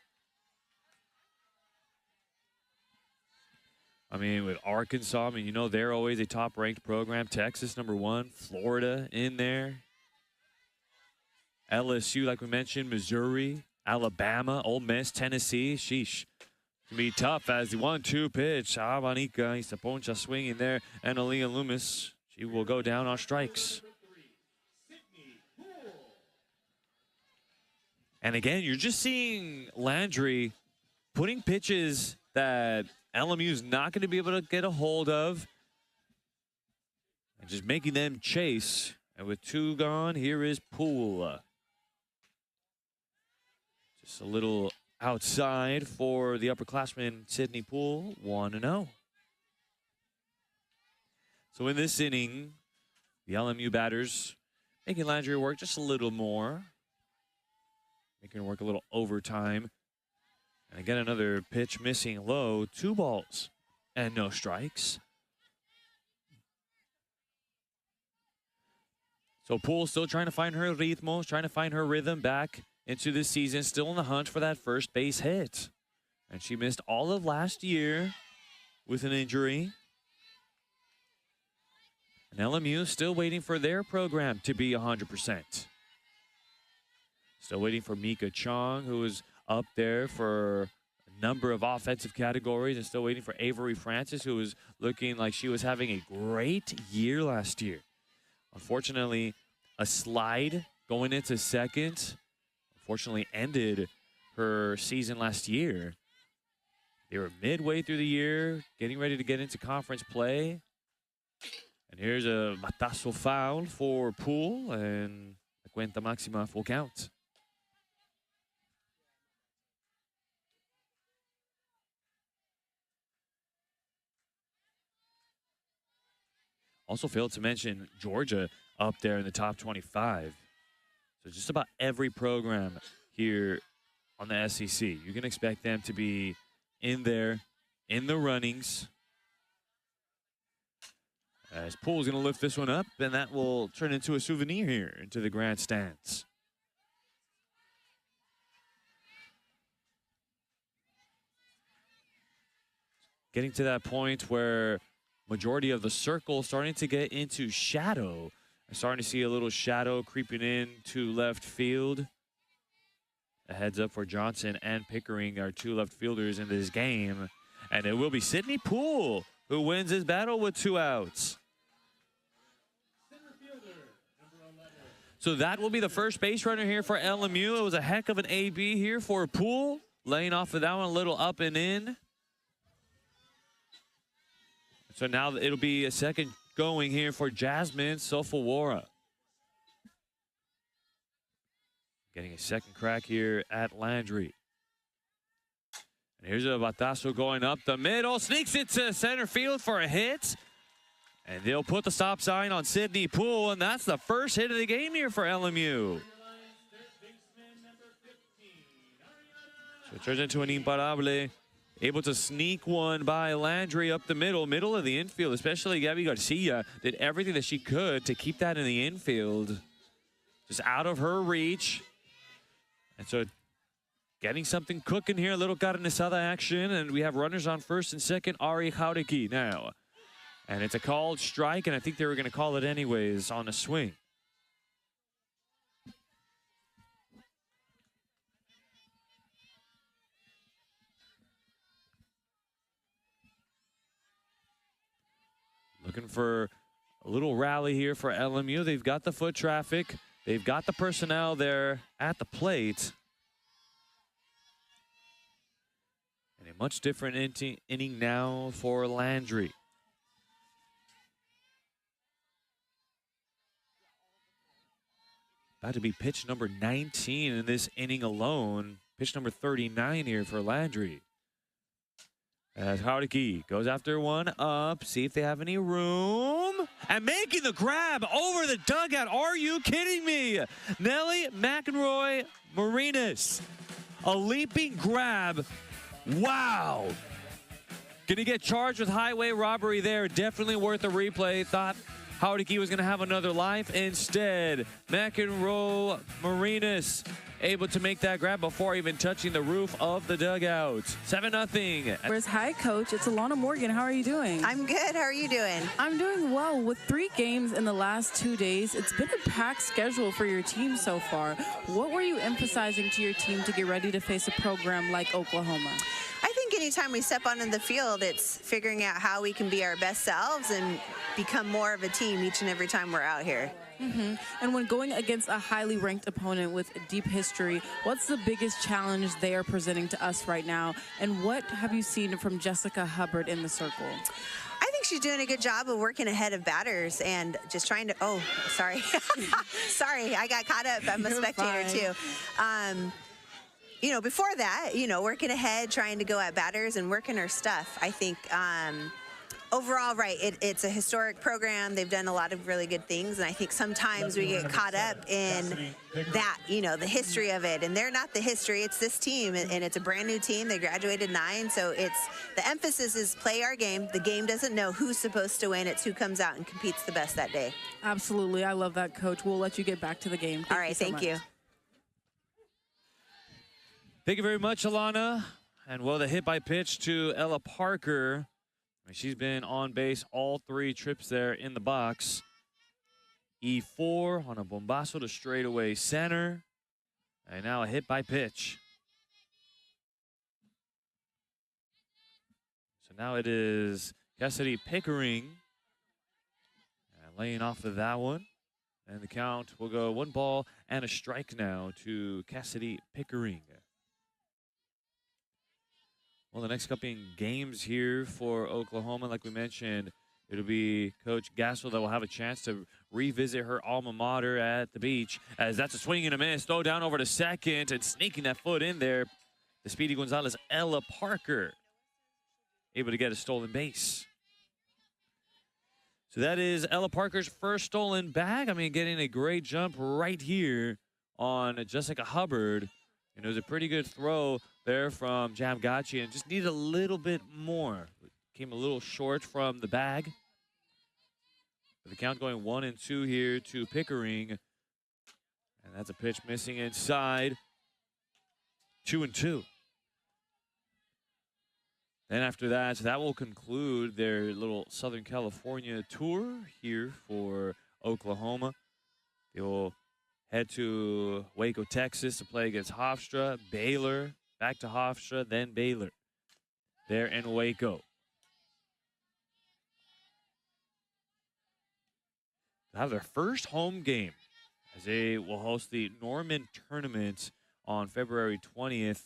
S1: I mean, with Arkansas, I mean, you know, they're always a top-ranked program. Texas, #1. Florida in there. LSU, like we mentioned, Missouri, Alabama, Ole Miss, Tennessee. Sheesh. It's going to be tough as the 1-2 pitch. Abanika, he's the poncha swinging there. And Aaliyah Loomis, she will go down on strikes. And again, you're just seeing Landry putting pitches that LMU is not going to be able to get a hold of. And just making them chase. And with 2 gone, here is Poole. Just a little outside for the upperclassman, Sidney Poole, 1-0. So in this inning, the LMU batters making Landry work just a little more. Making her work a little overtime. And again, another pitch missing low. 2 balls and no strikes. So Poole still trying to find her ritmo, trying to find her rhythm back into this season, still in the hunt for that first base hit. And she missed all of last year with an injury. And LMU still waiting for their program to be 100%. Still waiting for Mika Chong, who was up there for a number of offensive categories, and still waiting for Avery Francis, who was looking like she was having a great year last year. Unfortunately, a slide going into second, unfortunately ended her season last year. They were midway through the year, getting ready to get into conference play. And here's a batazo foul for Poole, and the cuenta máxima full count. Also failed to mention Georgia up there in the top 25. So just about every program here on the SEC, you can expect them to be in there, in the runnings. As Poole's going to lift this one up, and that will turn into a souvenir here into the grandstands. Getting to that point where majority of the circle starting to get into shadow. I'm starting to see a little shadow creeping in to left field. A heads up for Johnson and Pickering, our 2 left fielders in this game. And it will be Sidney Poole who wins his battle with 2 outs. So that will be the first base runner here for LMU. It was a heck of an AB here for Poole. Laying off of that one a little up and in. So now it'll be a second going here for Jasmine Sofawara. Getting a second crack here at Landry. And here's a batazo going up the middle. Sneaks it to center field for a hit. And they'll put the stop sign on Sidney Poole, and that's the first hit of the game here for LMU. So it turns into an imparable. Able to sneak one by Landry up the middle of the infield, especially Gabby Garcia did everything that she could to keep that in the infield. Just out of her reach. And so getting something cooking here. A little carne asada action, and we have runners on first and second. Ari Haudeki now. And it's a called strike, and I think they were going to call it anyways on a swing. Looking for a little rally here for LMU. They've got the foot traffic. They've got the personnel there at the plate. And a much different inning now for Landry. About to be pitch number 19 in this inning alone. Pitch number 39 here for Landry. As Haudeki goes after one up, see if they have any room. And making the grab over the dugout. Are you kidding me? Nelly McEnroy Marinas. A leaping grab. Wow. Gonna get charged with highway robbery there. Definitely worth a replay. Thought Haudeki was gonna have another life. Instead, McEnroe Marinas able to make that grab before even touching the roof of the dugout. 7-0.
S2: Where's hi, Coach? It's Alana Morgan. How are you doing?
S3: I'm good. How are you doing?
S2: I'm doing well. With 3 games in the last 2 days, it's been a packed schedule for your team so far. What were you emphasizing to your team to get ready to face a program like Oklahoma?
S3: I think anytime we step onto the field, it's figuring out how we can be our best selves and become more of a team each and every time we're out here.
S2: And when going against a highly ranked opponent with deep history, what's the biggest challenge they are presenting to us right now? And what have you seen from Jessica Hubbard in the circle?
S3: I think she's doing a good job of working ahead of batters and just trying to, oh, sorry. Sorry, I got caught up. I'm a spectator too. You know, before that, you know, working ahead, trying to go at batters and working her stuff. I think overall, right, it's a historic program. They've done a lot of really good things, and I think sometimes we get caught up in that, you know, the history of it. And they're not the history, it's this team, and it's a brand new team. They graduated 9, so it's the emphasis is play our game. The game doesn't know who's supposed to win. It's who comes out and competes the best that day.
S2: Absolutely. I love that, Coach. We'll let you get back to the game.
S3: All right, thank you.
S1: Thank you very much, Alana. And well, the hit by pitch to Ella Parker. She's been on base all 3 trips there in the box. E4 on a bombazo to straightaway center. And now a hit by pitch. So now it is Cassidy Pickering. And laying off of that one. And the count will go 1 ball and a strike now to Cassidy Pickering. Well, the next couple games here for Oklahoma, like we mentioned, it'll be Coach Gassel that will have a chance to revisit her alma mater at the beach, as that's a swing and a miss. Throw down over to second and sneaking that foot in there. The Speedy Gonzalez, Ella Parker, able to get a stolen base. So that is Ella Parker's first stolen bag. I mean, getting a great jump right here on Jessica Hubbard. And it was a pretty good throw there from Jamgachi, and just needed a little bit more. Came a little short from the bag. But the count going 1-2 here to Pickering. And that's a pitch missing inside. 2-2. Then after that, so that will conclude their little Southern California tour here for Oklahoma. They will head to Waco, Texas to play against Hofstra, Baylor, back to Hofstra, then Baylor. There in Waco. They'll have their first home game as they will host the Norman Tournament on February 20th.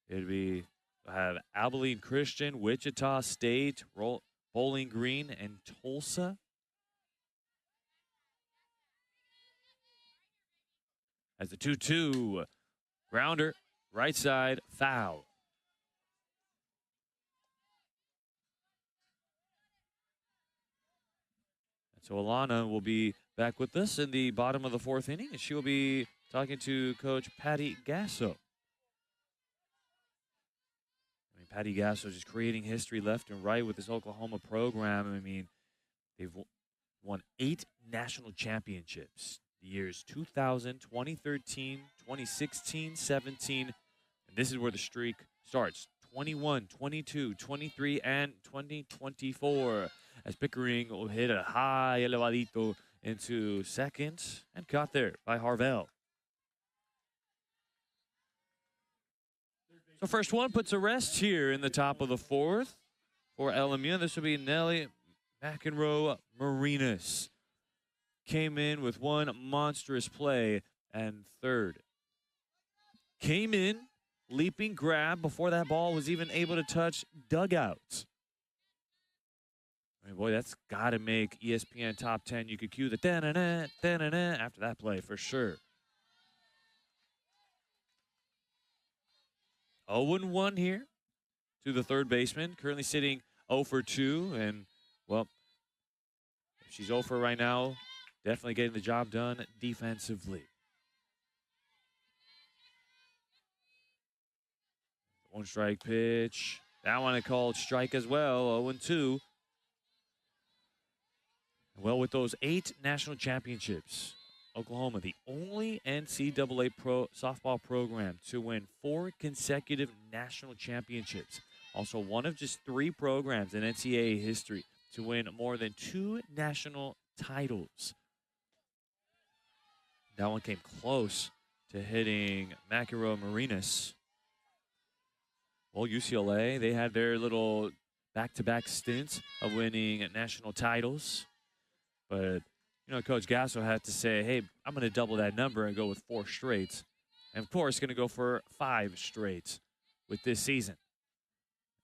S1: It'll be, they'll have Abilene Christian, Wichita State, Bowling Green, and Tulsa. As the 2-2 grounder, right side, foul. And so Alana will be back with us in the bottom of the 4th inning, and she will be talking to Coach Patty Gasso. I mean, Patty Gasso just creating history left and right with this Oklahoma program. I mean, they've won 8 national championships. The years 2000, 2013, 2016, 17, This is where the streak starts. 21, 22, 23, and 24. As Pickering will hit a high elevadito into second and caught there by Harvell. So first one puts a rest here in the top of the fourth for LMU. This will be Nelly McEnroe-Marinas. Came in with one monstrous play and third. Came in, leaping grab before that ball was even able to touch dugouts. I mean, boy, that's got to make ESPN Top 10. You could cue the da-na-na, da-na-na after that play for sure. 0-1 here to the third baseman. Currently sitting 0 for 2. And, well, if she's 0 for right now, definitely getting the job done defensively. One strike pitch. That one I called strike as well. 0-2. Well, with those 8 national championships, Oklahoma, the only NCAA softball program to win 4 consecutive national championships. Also one of just 3 programs in NCAA history to win more than 2 national titles. That one came close to hitting McEnroe-Marinas. Well, UCLA, they had their little back-to-back stints of winning national titles. But, you know, Coach Gasso had to say, hey, I'm going to double that number and go with 4 straights. And, of course, going to go for 5 straights with this season.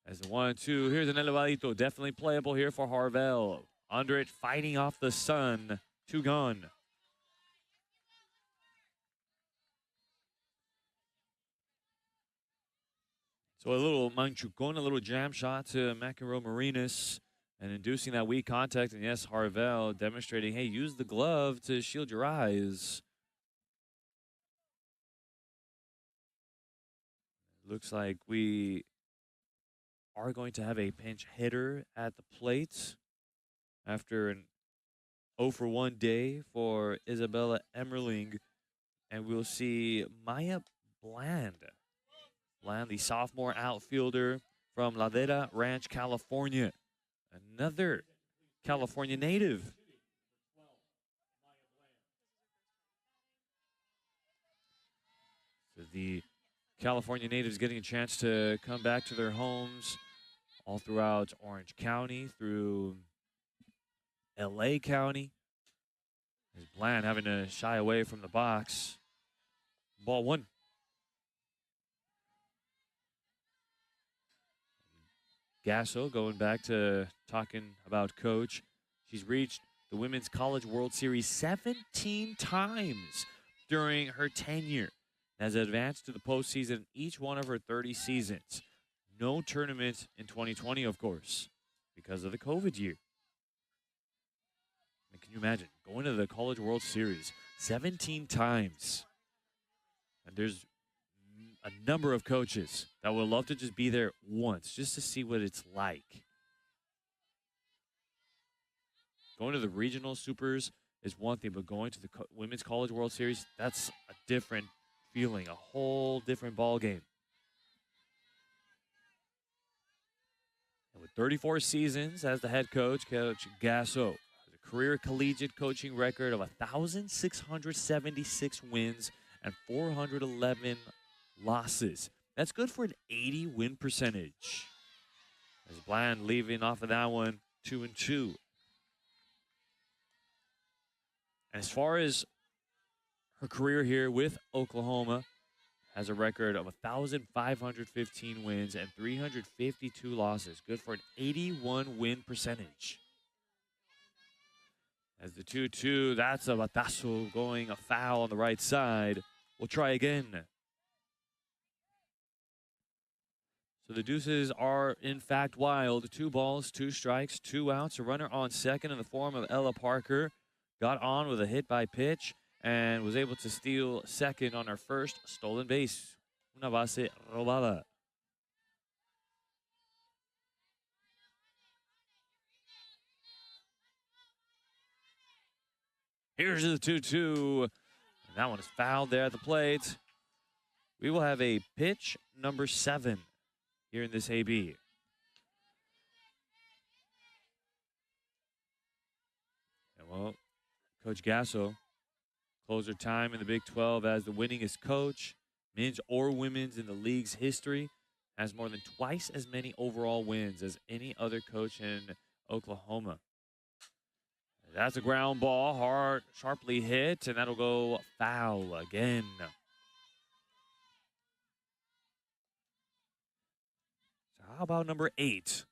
S1: As the 1-2, here's an elevadito. Definitely playable here for Harvell. Under it, fighting off the sun. 2 gone. So a little Manchucon, a little jam shot to McEnroe-Marinas and inducing that weak contact. And yes, Harvell demonstrating, hey, use the glove to shield your eyes. Looks like we are going to have a pinch hitter at the plate after an 0 for 1 day for Isabella Emmerling. And we'll see Maya Bland. Bland, the sophomore outfielder from Ladera Ranch, California. Another California native. So the California natives getting a chance to come back to their homes all throughout Orange County, through LA County. As Bland having to shy away from the box. Ball 1. Gasso going back to talking about coach. She's reached the Women's College World Series 17 times during her tenure. Has advanced to the postseason each one of her 30 seasons. No tournament in 2020, of course, because of the COVID year. I mean, can you imagine going to the College World Series 17 times? And there's a number of coaches that would love to just be there once, just to see what it's like. Going to the regional supers is one thing, but going to the Women's College World Series, that's a different feeling, a whole different ball game. And with 34 seasons as the head coach, Coach Gasso has a career collegiate coaching record of 1,676 wins and 411 losses. That's good for an 80 win percentage. As Bland leaving off of that one 2-2. As far as her career here with Oklahoma, has a record of 1,515 wins and 352 losses. Good for an 81 win percentage. As the 2-2, that's a batazo going a foul on the right side. We'll try again. So the deuces are, in fact, wild. 2 balls, 2 strikes, 2 outs. A runner on second in the form of Ella Parker. Got on with a hit by pitch and was able to steal second on her first stolen base. Una base robada. Here's the 2-2. And that one is fouled there at the plate. we will have a pitch number 7 here in this AB. And well, Coach Gasso closed her time in the Big 12 as the winningest coach, men's or women's, in the league's history. Has more than twice as many overall wins as any other coach in Oklahoma. That's a ground ball, hard, sharply hit, and that'll go foul again. So how about number 8?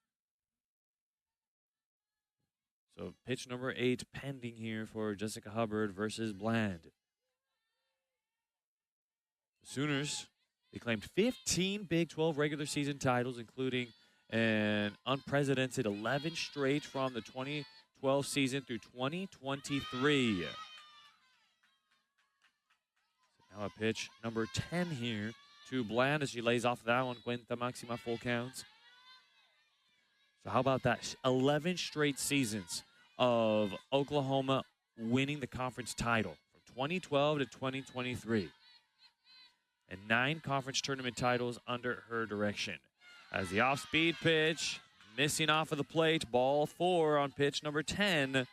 S1: So pitch number 8 pending here for Jessica Hubbard versus Bland. The Sooners, they claimed 15 Big 12 regular season titles, including an unprecedented 11 straight from the 2012 season through 2023. So now a pitch number 10 here to Bland as she lays off that one. Cuenta máxima, full counts. So how about that? 11 straight seasons of Oklahoma winning the conference title from 2012 to 2023. And 9 conference tournament titles under her direction. As the off-speed pitch, missing off of the plate, ball 4 on pitch number 10.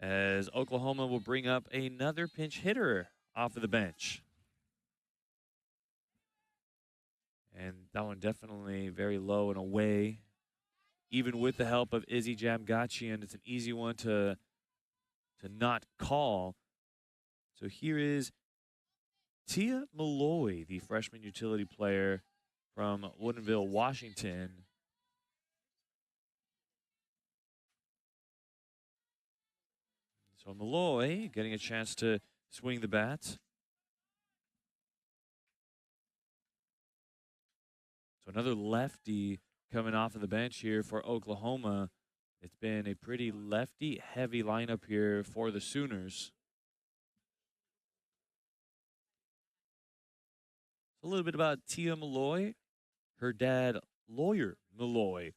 S1: As Oklahoma will bring up another pinch hitter off of the bench. And that one definitely very low and away, even with the help of Izzy Jamgachi, and it's an easy one to not call. So here is Tia Malloy, the freshman utility player from Woodinville, Washington. So Malloy getting a chance to swing the bat. So another lefty coming off of the bench here for Oklahoma. It's been a pretty lefty-heavy lineup here for the Sooners. A little bit about Tia Malloy. Her dad, Lawyer Malloy,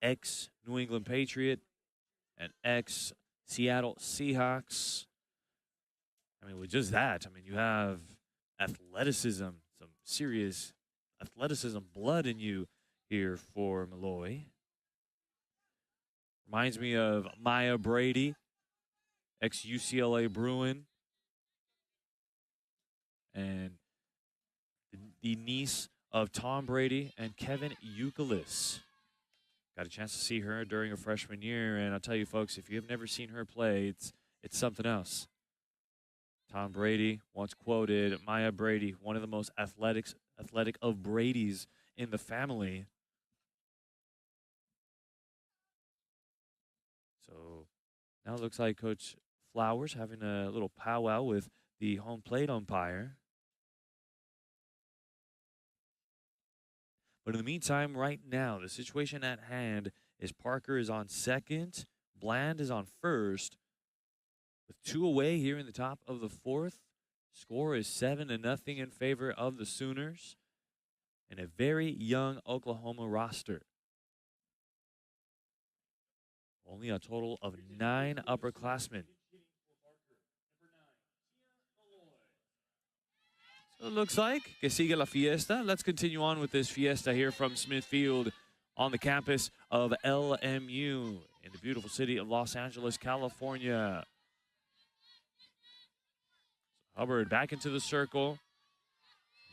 S1: ex-New England Patriot and ex-Seattle Seahawks. I mean, with just that, I mean, you have athleticism, some serious athleticism blood in you here for Malloy. Reminds me of Maya Brady, ex-UCLA Bruin, and the niece of Tom Brady and Kevin Youkilis. Got a chance to see her during her freshman year, and I'll tell you folks, if you have never seen her play, it's something else. Tom Brady once quoted Maya Brady, one of the most athletic of Brady's in the family. So now it looks like Coach Flowers having a little powwow with the home plate umpire. But in the meantime, right now, the situation at hand is Parker is on second, Bland is on first. With 2 away here in the top of the 4th, score is 7-0 in favor of the Sooners, and a very young Oklahoma roster. Only a total of 9 upperclassmen. So it looks like que sigue la fiesta. Let's continue on with this fiesta here from Smithfield on the campus of LMU in the beautiful city of Los Angeles, California. Hubbard back into the circle.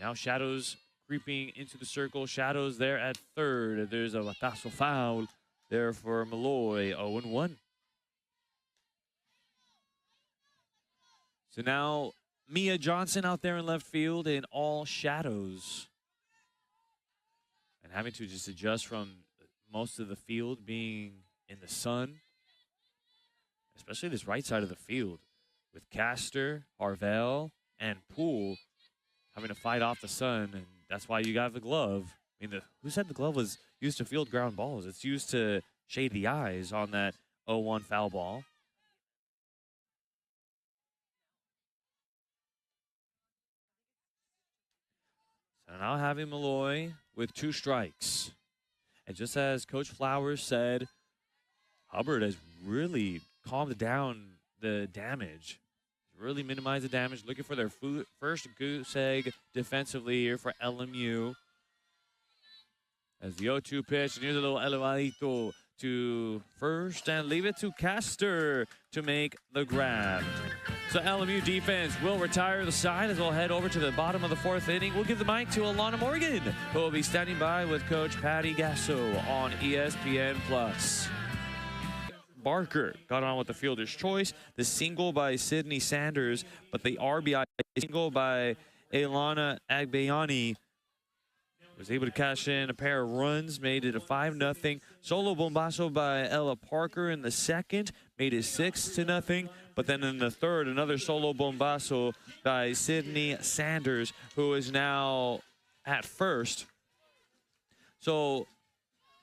S1: Now Shadows creeping into the circle. Shadows there at third. There's a batazo foul there for Malloy. 0-1. So now Mia Johnson out there in left field in all shadows. And having to just adjust from most of the field being in the sun. Especially this right side of the field. With Castor, Harvell, and Poole having to fight off the sun. And that's why you got the glove. I mean, who said the glove was used to field ground balls? It's used to shade the eyes on that 0-1 foul ball. So now having Malloy with 2 strikes. And just as Coach Flowers said, Hubbard has really calmed down the damage. really minimize the damage. Looking for their first goose egg defensively here for LMU. As the 0-2 pitch, and here's a little elevadito to first, and leave it to Castor to make the grab. So LMU defense will retire the side as we'll head over to the bottom of the 4th inning. We'll give the mic to Alana Morgan, who will be standing by with Coach Patty Gasso on ESPN+. Barker got on with the fielder's choice. The single by Sydney Sanders, but the RBI single by Ilana Agbayani was able to cash in a pair of runs, made it a 5-0. Solo bombazo by Ella Parker in the 2nd, made it 6-0. But then in the 3rd, another solo bombazo by Sydney Sanders, who is now at first. So,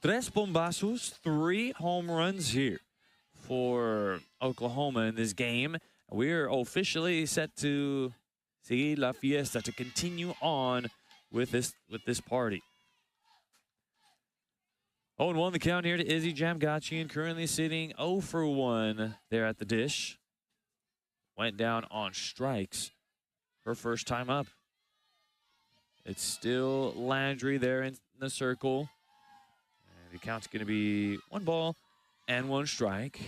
S1: 3 bombazos, 3 home runs here for Oklahoma in this game. We're officially set to seguir la fiesta, to continue on with this party. 0-1 the count here to Izzy Jamgachian, currently sitting 0 for 1 there at the dish. Went down on strikes her first time up. It's still Landry there in the circle. And the count's going to be 1 ball and 1 strike.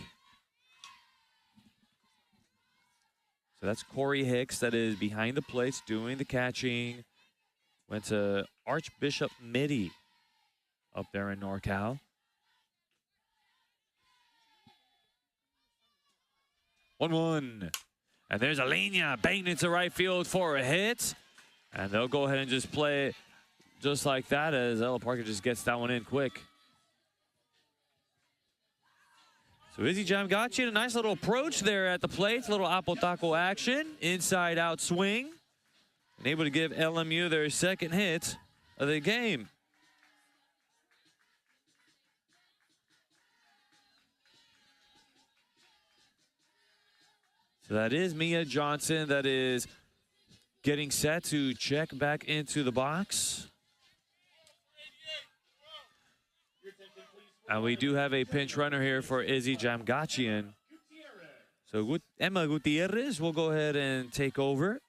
S1: So that's Corey Hicks that is behind the plates doing the catching. Went to Archbishop Mitty up there in NorCal. 1-1. And there's Alenia banging into right field for a hit. And they'll go ahead and just play just like that as Ella Parker just gets that one in quick. So Izzy Jamgachian, a nice little approach there at the plate. A little apple taco action. Inside out swing. And able to give LMU their 2nd hit of the game. So that is Mia Johnson that is getting set to check back into the box. And we do have a pinch runner here for Izzy Jamgachian. So Emma Gutierrez will go ahead and take over.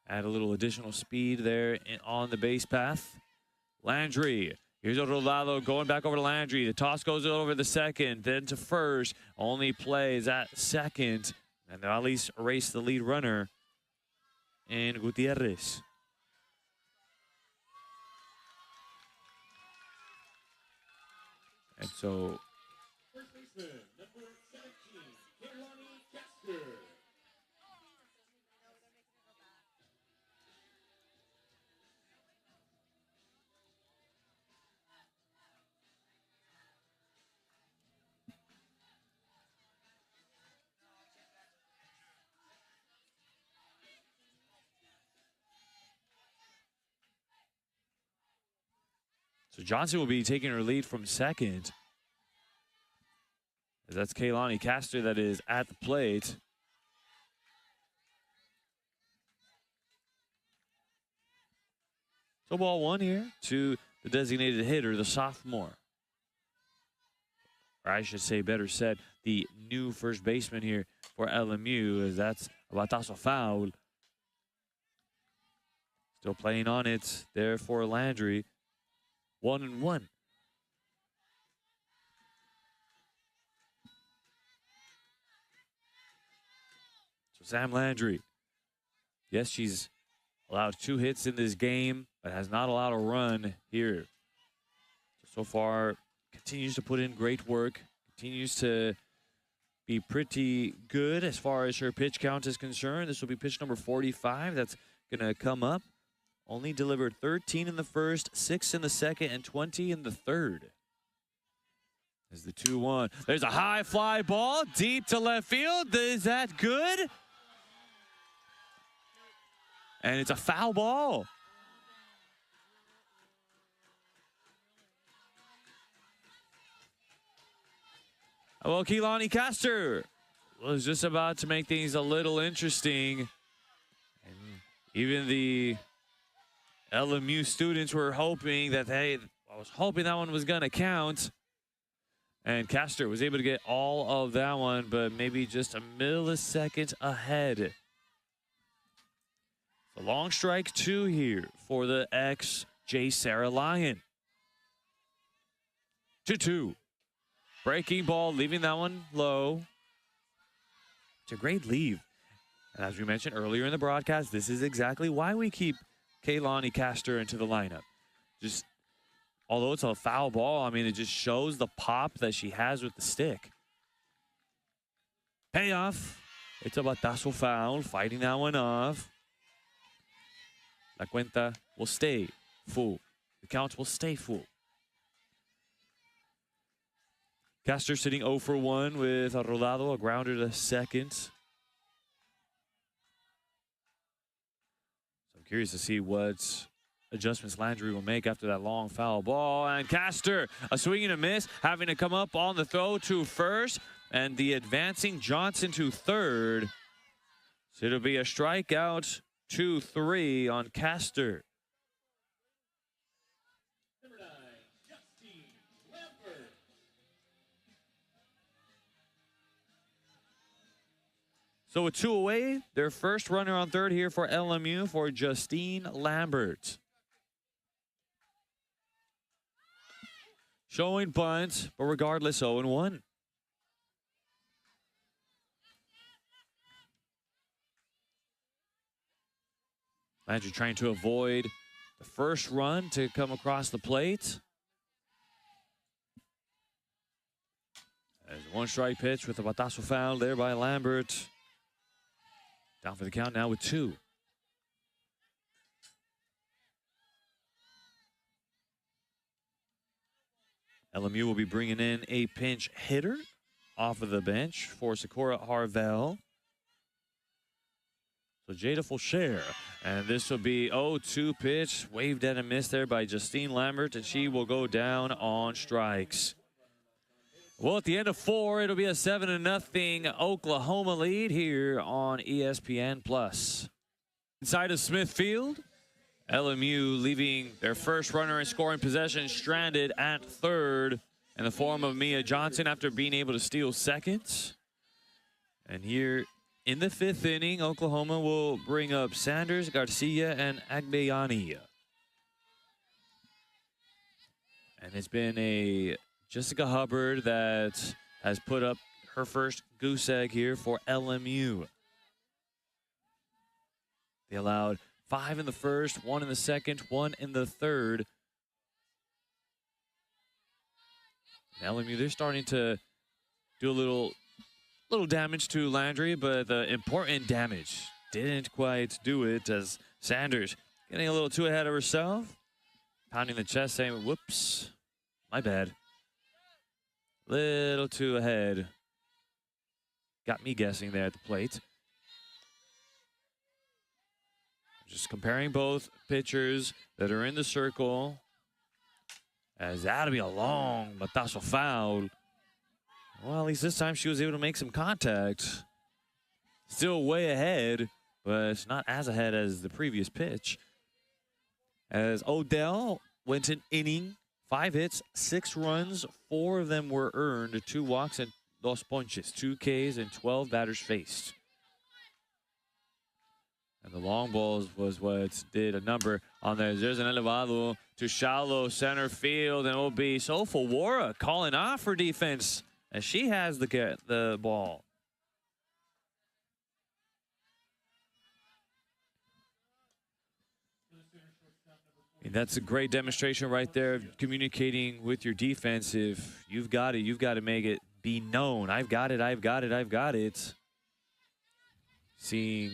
S1: Add a little additional speed there on the base path. Landry. Here's a Rodado going back over to Landry. The toss goes over the 2nd, then to first. Only plays at 2nd. And they'll at least erase the lead runner in Gutierrez. And so first baseman, number 17, Kehlani Castor. So Johnson will be taking her lead from 2nd. That's Kehlani Castor that is at the plate. So ball 1 here to the designated hitter, the sophomore. Or I should say, better said, the new first baseman here for LMU, as that's a batazo foul. Still playing on it there for Landry. 1-1. So Sam Landry. Yes, she's allowed 2 hits in this game, but has not allowed a run here. So far, continues to put in great work. Continues to be pretty good as far as her pitch count is concerned. This will be pitch number 45 that's going to come up. Only delivered 13 in the first, 6 in the second, and 20 in the third. There's the 2-1. There's a high fly ball deep to left field. Is that good? And it's a foul ball. Well, Kehlani Castor was just about to make things a little interesting. And even the LMU students were hoping that, hey, I was hoping that one was going to count. And Castor was able to get all of that one, but maybe just a millisecond ahead. A long strike 2 here for the ex-J. Sarah Lion. 2-2. Breaking ball, leaving that one low. It's a great leave. And as we mentioned earlier in the broadcast, this is exactly why we keep Kaylani Castor into the lineup. Just, although it's a foul ball, I mean, it just shows the pop that she has with the stick. Payoff. It's a batazo foul, fighting that one off. La cuenta will stay full. The count will stay full. Castor sitting 0 for 1 with a rodado, a grounder to second. So I'm curious to see what adjustments Landry will make after that long foul ball. And Castor, a swing and a miss, having to come up on the throw to first. And the advancing Johnson to third. So it'll be a strikeout, 2-3 on Castor. So with 2 away, their first runner on third here for LMU for Justine Lambert. Showing bunt, but regardless 0-1. Landry trying to avoid the first run to come across the plate. As one strike pitch with a batazo foul there by Lambert. Down for the count now with 2. LMU will be bringing in a pinch hitter off of the bench for Sakura Harvell. So Jada Fulcher, and this will be 0-2 pitch, waved at and missed there by Justine Lambert, and she will go down on strikes. Well, at the end of 4, it'll be a 7-0 Oklahoma lead here on ESPN+. Inside of Smithfield, LMU leaving their first runner in scoring possession stranded at third in the form of Mia Johnson after being able to steal second. And here in the 5th inning, Oklahoma will bring up Sanders, Garcia, and Agbayani. And it's been a Jessica Hubbard that has put up her first goose egg here for LMU. They allowed 5 in the first, 1 in the second, 1 in the third. And LMU, they're starting to do a little damage to Landry, but the important damage didn't quite do it as Sanders getting a little too ahead of herself, pounding the chest saying, whoops, my bad. Little too ahead. Got me guessing there at the plate. Just comparing both pitchers that are in the circle. As that'll be a long batazo foul. Well, at least this time she was able to make some contact. Still way ahead, but not as ahead as the previous pitch. As Odell went an inning, 5 hits, 6 runs, 4 of them were earned, 2 walks and 2 ponches, 2 Ks and 12 batters faced. And the long balls was what did a number on there. There's an elevado to shallow center field, and it will be Sofawara calling off for defense as she has the ball. And that's a great demonstration right there of communicating with your defense. If you've got it, you've got to make it be known. I've got it, I've got it, I've got it. Seeing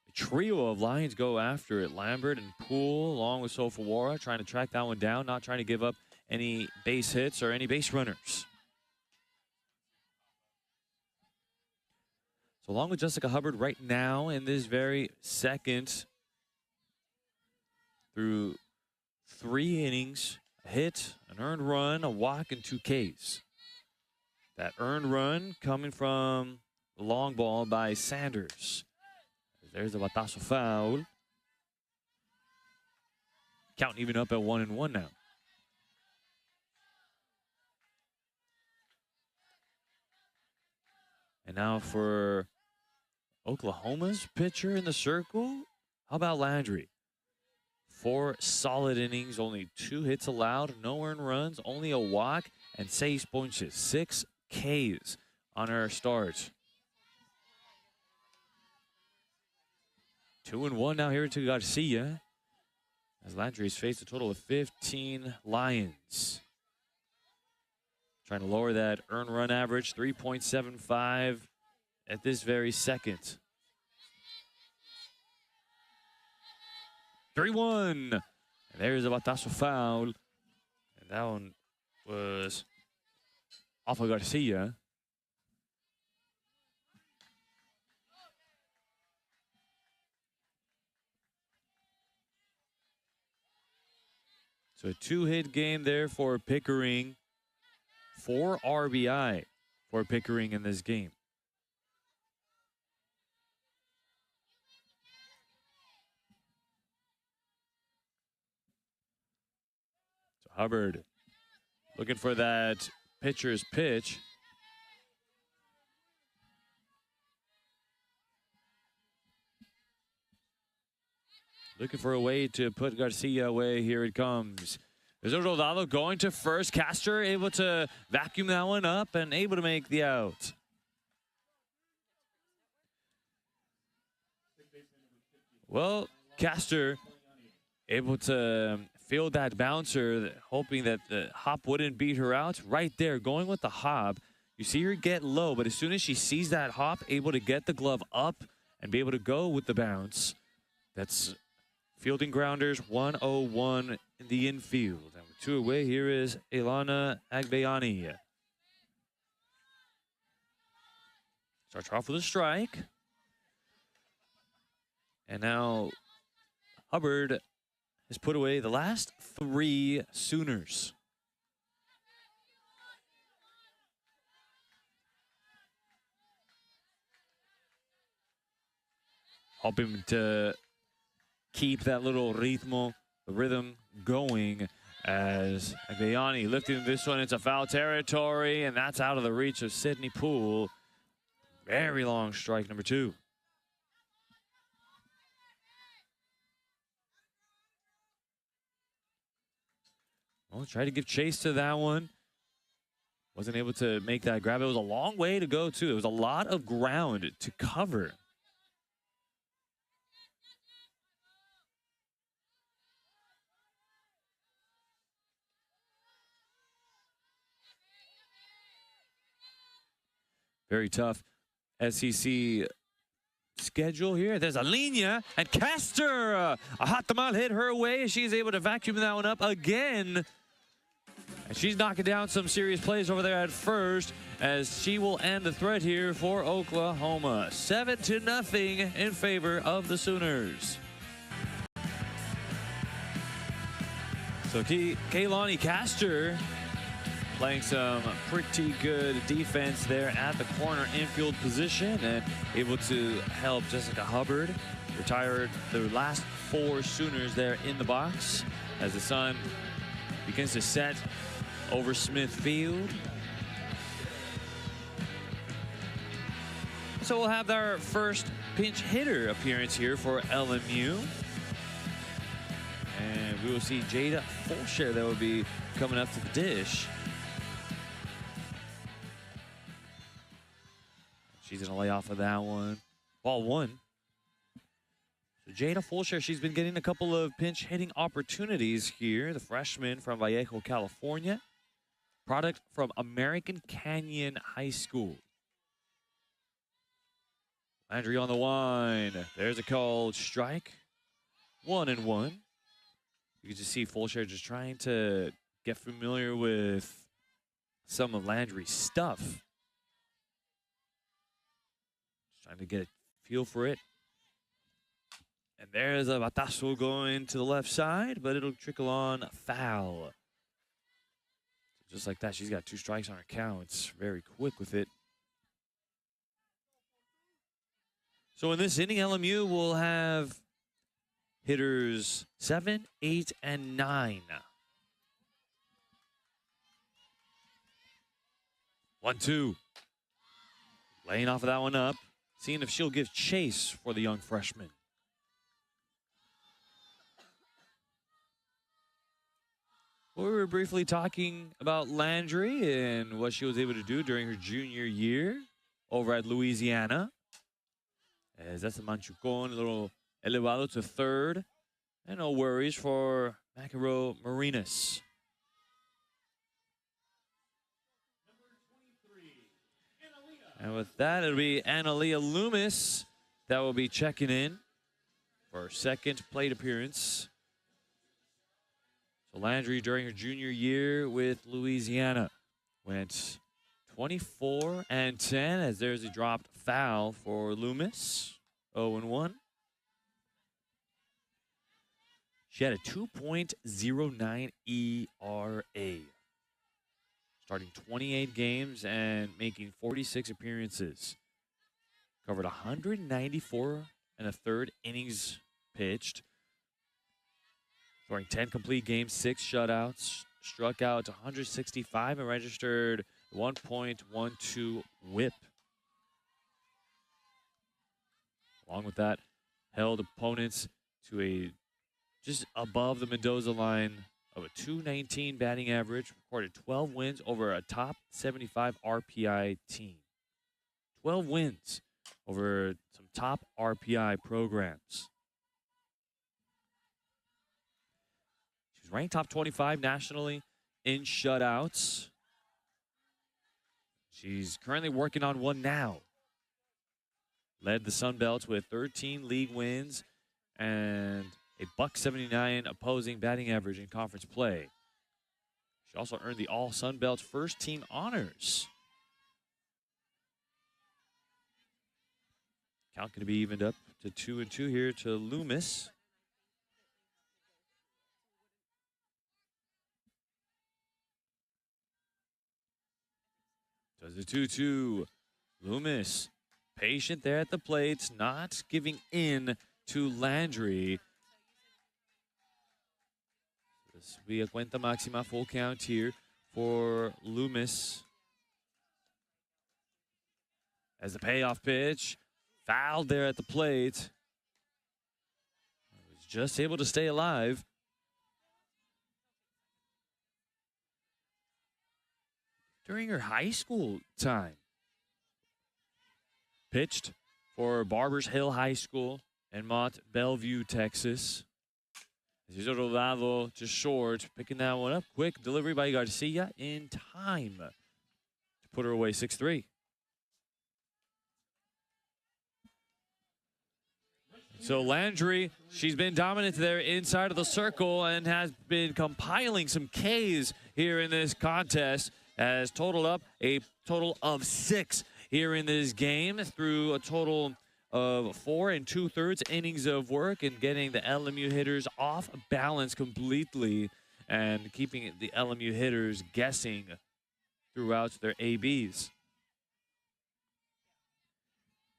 S1: a trio of Lions go after it. Lambert and Poole along with Sofawara trying to track that one down, not trying to give up any base hits or any base runners. So along with Jessica Hubbard right now in this very second, through 3 innings, a hit, an earned run, a walk, and 2 Ks. That earned run coming from the long ball by Sanders. There's the batazo foul. Count even up at 1-1 now. And now for Oklahoma's pitcher in the circle, how about Landry? 4 solid innings, only 2 hits allowed, no earned runs, only a walk, and 6 ponches, 6 Ks on our start. 2-1 now here to Garcia, as Landry's faced a total of 15 Lions. Trying to lower that earned run average, 3.75 at this very second. 3-1. And there's a batazo foul. And that one was off of Garcia. So a 2-hit game there for Pickering. 4 RBI for Pickering in this game. So Hubbard looking for that pitcher's pitch. Looking for a way to put Garcia away. Here it comes. There's Rodado going to first. Castor able to vacuum that one up and able to make the out. Well, Castor able to field that bouncer, hoping that the hop wouldn't beat her out. Right there, going with the hop. You see her get low, but as soon as she sees that hop, able to get the glove up and be able to go with the bounce. That's fielding grounders, 101 in the infield. And with 2 away, here is Ilana Agbayani. Starts off with a strike. And now Hubbard has put away the last 3 Sooners. Hoping to keep that little rhythm going as Agbayani lifting this one into foul territory, and that's out of the reach of Sydney Poole. Very long strike, number 2. Well, tried to give chase to that one. Wasn't able to make that grab. It was a long way to go, too. It was a lot of ground to cover. Very tough SEC schedule here. There's a linea, and Castor, a hot tamal hit her way. She's able to vacuum that one up again. And she's knocking down some serious plays over there at first, as she will end the threat here for Oklahoma. 7-0 in favor of the Sooners. So Kaylani Castor playing some pretty good defense there at the corner infield position and able to help Jessica Hubbard retire the last 4 Sooners there in the box as the sun begins to set over Smith Field. So we'll have our first pinch hitter appearance here for LMU. And we will see Jada Fulshare that will be coming up to the dish. She's going to lay off of that one. Ball 1. So Jada Fulshare, she's been getting a couple of pinch hitting opportunities here. The freshman from Vallejo, California. Product from American Canyon High School. Landry on the line. There's a called strike. 1-1. You can just see Fulshare just trying to get familiar with some of Landry's stuff. Trying to get a feel for it. And there's a batazo going to the left side, but it'll trickle on foul. Just like that, she's got 2 strikes on her count. It's very quick with it. So in this inning, LMU will have hitters 7, 8, and 9. 1-2. Playing off of that one up, seeing if she'll give chase for the young freshman. We were briefly talking about Landry and what she was able to do during her junior year over at Louisiana. As that's a Manchucon, a little elevado to third. And no worries for McEnroe Marinas. And with that, it'll be Analia Loomis that will be checking in for her second plate appearance. So Landry, during her junior year with Louisiana, went 24 and 10 as there's a dropped foul for Loomis. 0-1. She had a 2.09 ERA. Starting 28 games and making 46 appearances. Covered 194 and a third innings pitched. Scoring 10 complete games, 6 shutouts. Struck out 165 and registered 1.12 whip. Along with that, held opponents to a just above the Mendoza line of a 219 batting average, recorded 12 wins over a top 75 RPI team. 12 wins over some top RPI programs. She's ranked top 25 nationally in shutouts. She's currently working on one now. Led the Sun Belts with 13 league wins and a .179 opposing batting average in conference play. She also earned the All Sun Belts first team honors. Count going to be evened up to 2-2 here to Loomis. Does the 2-2. Loomis, patient there at the plate, not giving in to Landry. This will be a cuenta máxima, full count here for Loomis. As the payoff pitch, fouled there at the plate. Was just able to stay alive. During her high school time. Pitched for Barbers Hill High School in Mont Bellevue, Texas. Isidro Lado just short, picking that one up. Quick delivery by Garcia in time to put her away 6-3. So Landry, she's been dominant there inside of the circle and has been compiling some Ks here in this contest. Has totaled up a total of 6 here in this game through a total of 4 2/3 innings of work and getting the LMU hitters off balance completely and keeping the LMU hitters guessing throughout their ABs.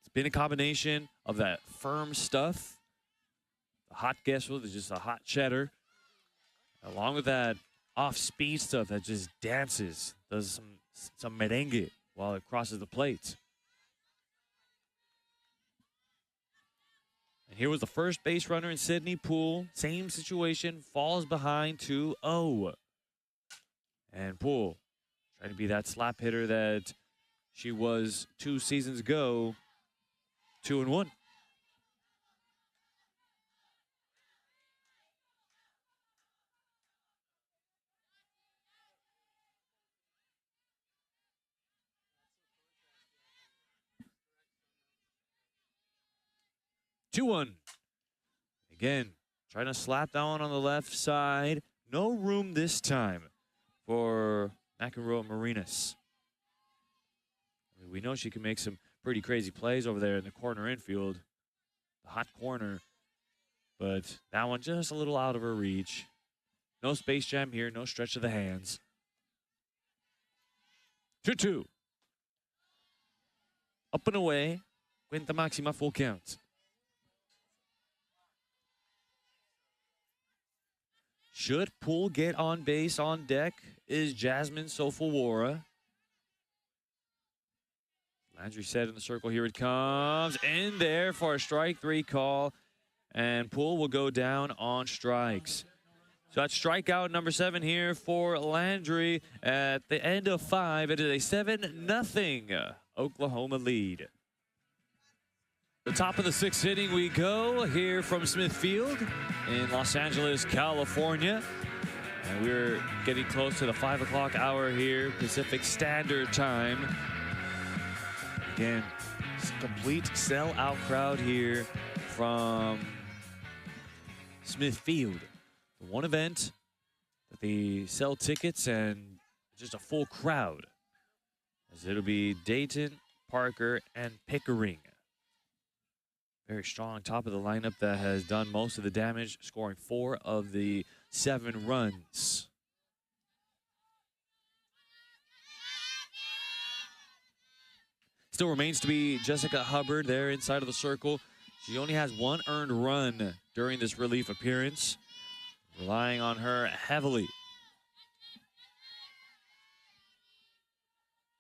S1: It's been a combination of that firm stuff, the hot guessel, that's just a hot cheddar, along with that off-speed stuff that just dances, does some merengue while it crosses the plate. And here was the first base runner in Sydney Poole. Same situation, falls behind 2-0. And Poole, trying to be that slap hitter that she was 2 seasons ago, 2-1. Again, trying to slap that one on the left side. No room this time for McEnroe Marinas. I mean, we know she can make some pretty crazy plays over there in the corner infield. The hot corner. But that one just a little out of her reach. No Space Jam here, no stretch of the hands. 2-2. Up and away. Cuenta máxima, full count. Should Poole get on base on deck is Jasmine Sofawara. Landry said in the circle, here it comes. In there for a strike 3 call. And Poole will go down on strikes. So that's strikeout number 7 here for Landry at the end of 5. It is a 7-0 Oklahoma lead. The top of the 6th inning we go here from Smith Field in Los Angeles, California. And we're getting close to the 5 o'clock hour here, Pacific Standard Time. Again, complete sellout crowd here from Smith Field. The one event that they sell tickets and just a full crowd, as it'll be Dayton, Parker, and Pickering. Very strong top of the lineup that has done most of the damage, scoring 4 of the 7 runs. Still remains to be Jessica Hubbard there inside of the circle. She only has 1 earned run during this relief appearance. Relying on her heavily.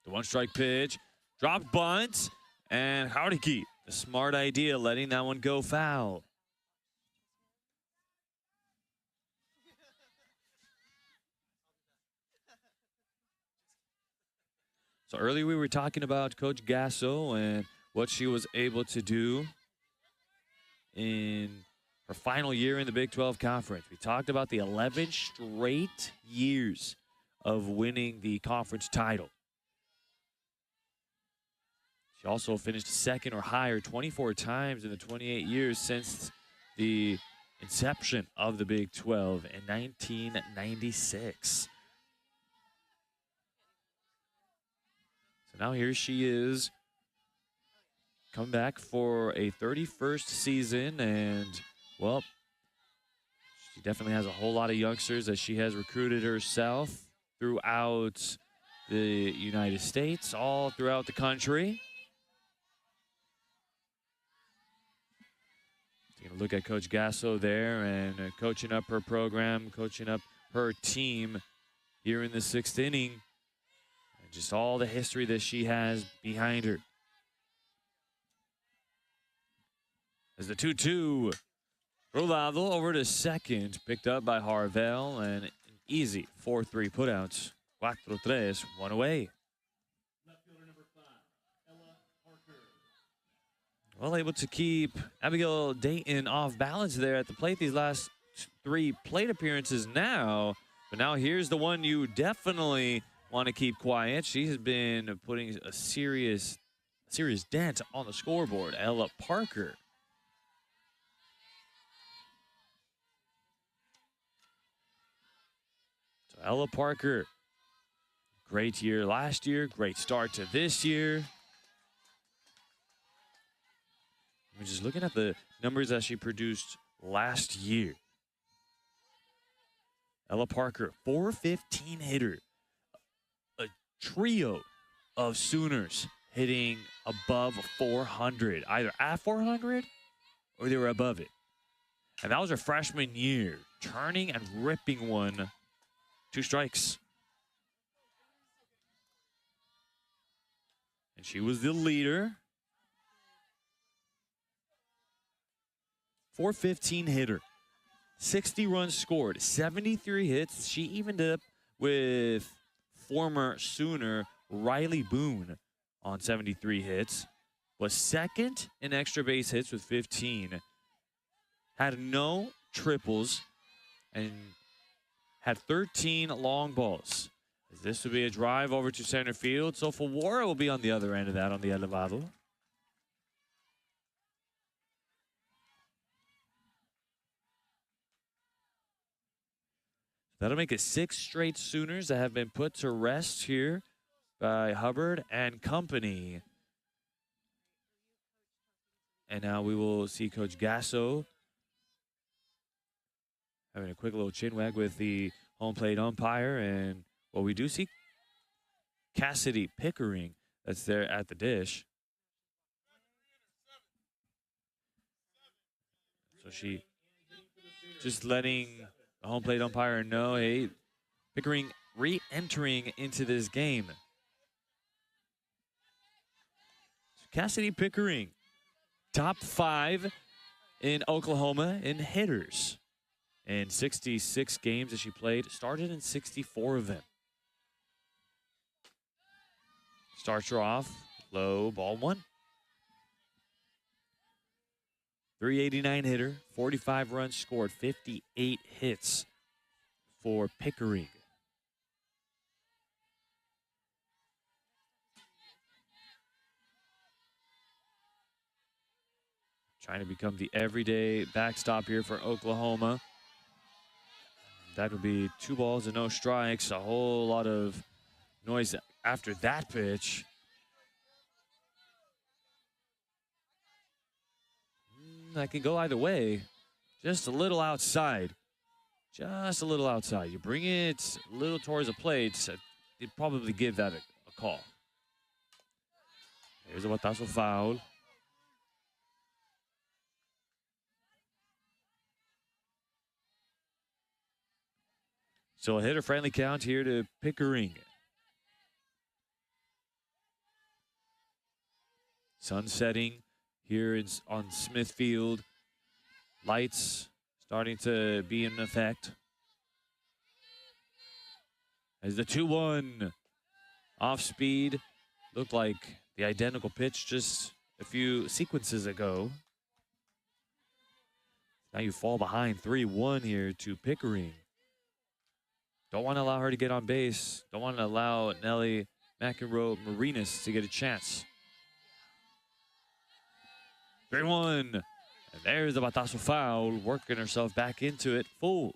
S1: The 1-strike pitch, dropped bunt, and Hardicke, a smart idea, letting that one go foul. So earlier we were talking about Coach Gasso and what she was able to do in her final year in the Big 12 Conference. We talked about the 11 straight years of winning the conference title. She also finished 2nd or higher 24 times in the 28 years since the inception of the Big 12 in 1996. So now here she is, come back for a 31st season, and well, she definitely has a whole lot of youngsters that she has recruited herself throughout the United States, all throughout the country. Taking a look at Coach Gasso there and coaching up her program, coaching up her team here in the 6th inning. And just all the history that she has behind her. As the 2-2, Rolado over to second, picked up by Harvell, and an easy 4-3 putouts. 4-3, 1 away. Well, able to keep Abigail Dayton off balance there at the plate these last 3 plate appearances now. But now here's the one you definitely want to keep quiet. She has been putting a serious dent on the scoreboard. Ella Parker. So Ella Parker, great year last year, great start to this year. I'm just looking at the numbers that she produced last year. Ella Parker, .415 hitter. A trio of Sooners hitting above 400, either at 400 or they were above it. And that was her freshman year, turning and ripping one. 2 strikes. And she was the leader. .415 hitter, 60 runs scored, 73 hits. She evened up with former Sooner Riley Boone on 73 hits. Was second in extra base hits with 15. Had no triples and had 13 long balls. This will be a drive over to center field. So Fawara will be on the other end of that on the elevado. That'll make it 6 straight Sooners that have been put to rest here by Hubbard and company. And now we will see Coach Gasso having a quick little chin wag with the home plate umpire. And well, we do see Cassidy Pickering that's there at the dish. So she just letting the home plate umpire know, hey, Pickering re-entering into this game. Cassidy Pickering, top 5 in Oklahoma in hitters. In 66 games that she played, started in 64 of them. Starts her off, low, ball 1. 389 hitter, 45 runs scored, 58 hits for Pickering. Trying to become the everyday backstop here for Oklahoma. That would be 2 balls and no strikes. A whole lot of noise after that pitch. That can go either way. Just a little outside. Just a little outside. You bring it a little towards the plate, you'd probably give that a call. Here's a batazo foul. So a hitter-friendly count here to Pickering. Sun setting here on Smith Field. Lights starting to be in effect. As the 2-1 off speed. Looked like the identical pitch just a few sequences ago. Now you fall behind 3-1 here to Pickering. Don't want to allow her to get on base. Don't want to allow Nelly McEnroe Marinas to get a chance. 3-1. And there's the batazo foul, working herself back into it full.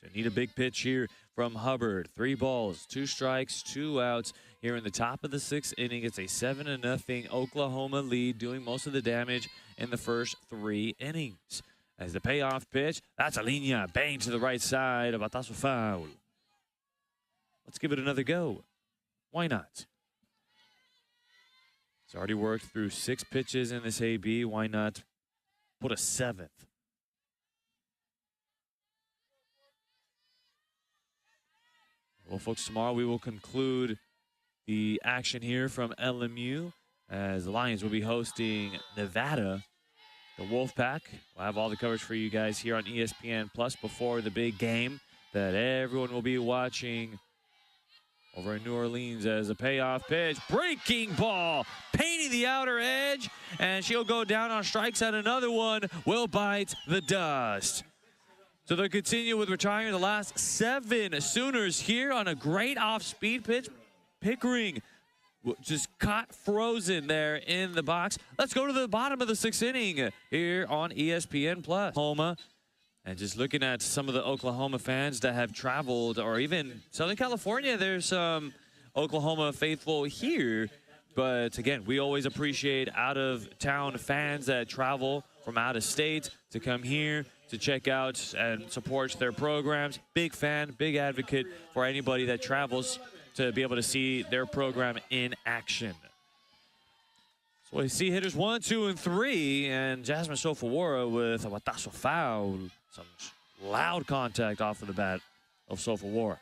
S1: So need a big pitch here from Hubbard. 3 balls, 2 strikes, 2 outs here in the top of the 6th inning. It's a 7-0 Oklahoma lead, doing most of the damage in the first 3 innings. As the payoff pitch, that's a linea, bang to the right side, a batazo foul. Let's give it another go. Why not? It's already worked through 6 pitches in this AB. Why not put a 7th? Well, folks, tomorrow we will conclude the action here from LMU as the Lions will be hosting Nevada. The Wolfpack will have all the coverage for you guys here on ESPN Plus before the big game that everyone will be watching over in New Orleans as a payoff pitch. Breaking ball, painting the outer edge, and she'll go down on strikes, and another one will bite the dust. So they'll continue with retiring the last 7 Sooners here on a great off-speed pitch. Pickering just caught frozen there in the box. Let's go to the bottom of the 6th inning here on ESPN Plus. Oklahoma, and just looking at some of the Oklahoma fans that have traveled, or even Southern California, there's some Oklahoma faithful here. But again, we always appreciate out-of-town fans that travel from out of state to come here to check out and support their programs. Big fan, big advocate for anybody that travels to be able to see their program in action. So we see hitters 1, 2, and 3, and Jasmine Sofawara with a batazo foul. Some loud contact off of the bat of Sofawara.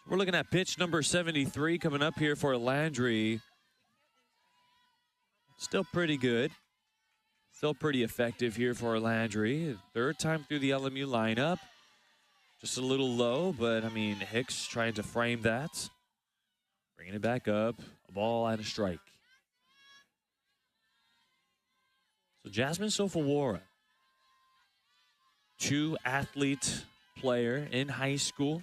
S1: We're looking at pitch number 73 coming up here for Landry. Still pretty good. Still pretty effective here for Landry. 3rd time through the LMU lineup. Just a little low, but I mean, Hicks trying to frame that. Bringing it back up. A ball and a strike. So Jasmine Sofawara, 2-athlete player in high school.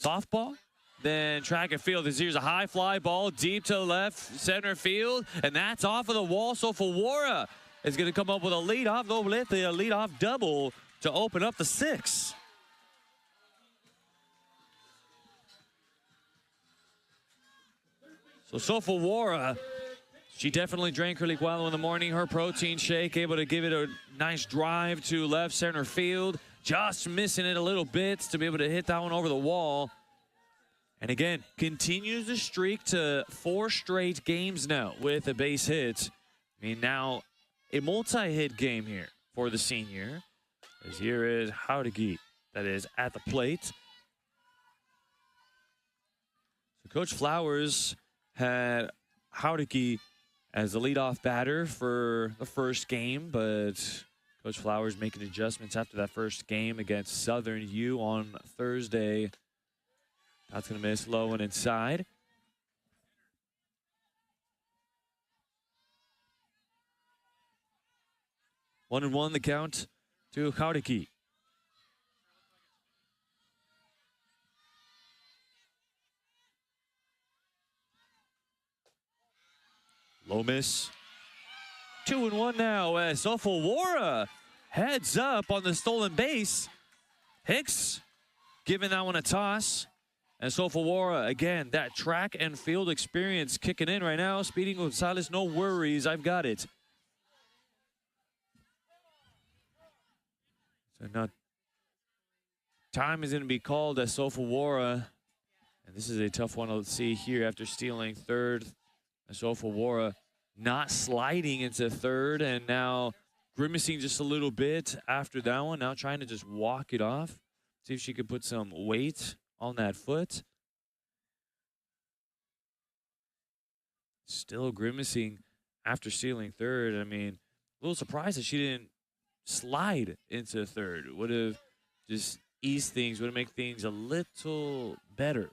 S1: Softball, then track and field. Here's a high fly ball deep to the left center field, and that's off of the wall. Sofawara is going to come up with a leadoff doblete, a leadoff double to open up the 6th. So Sofawara, she definitely drank her licuado in the morning, her protein shake, able to give it a nice drive to left center field. Just missing it a little bit to be able to hit that one over the wall. And again, continues the streak to 4 straight games now with a base hit. I mean, now a multi-hit game here for the senior. As here is Haudegi that is at the plate. So Coach Flowers had Haudegi as the leadoff batter for the first game, but Coach Flowers making adjustments after that first game against Southern U on Thursday. That's going to miss low and inside. One and one the count to Haudegi. Low miss. 2-1 now as Sofawara heads up on the stolen base. Hicks giving that one a toss. And Sofawara, again, that track and field experience kicking in right now. Speeding Gonzalez, no worries, I've got it. So now time is going to be called as Sofawara. And this is a tough one to see here after stealing third. Sofawara not sliding into third and now grimacing just a little bit after that one. Now trying to just walk it off. See if she could put some weight on that foot. Still grimacing after stealing third. I mean, a little surprised that she didn't slide into third. Would have just eased things, would have made things a little better.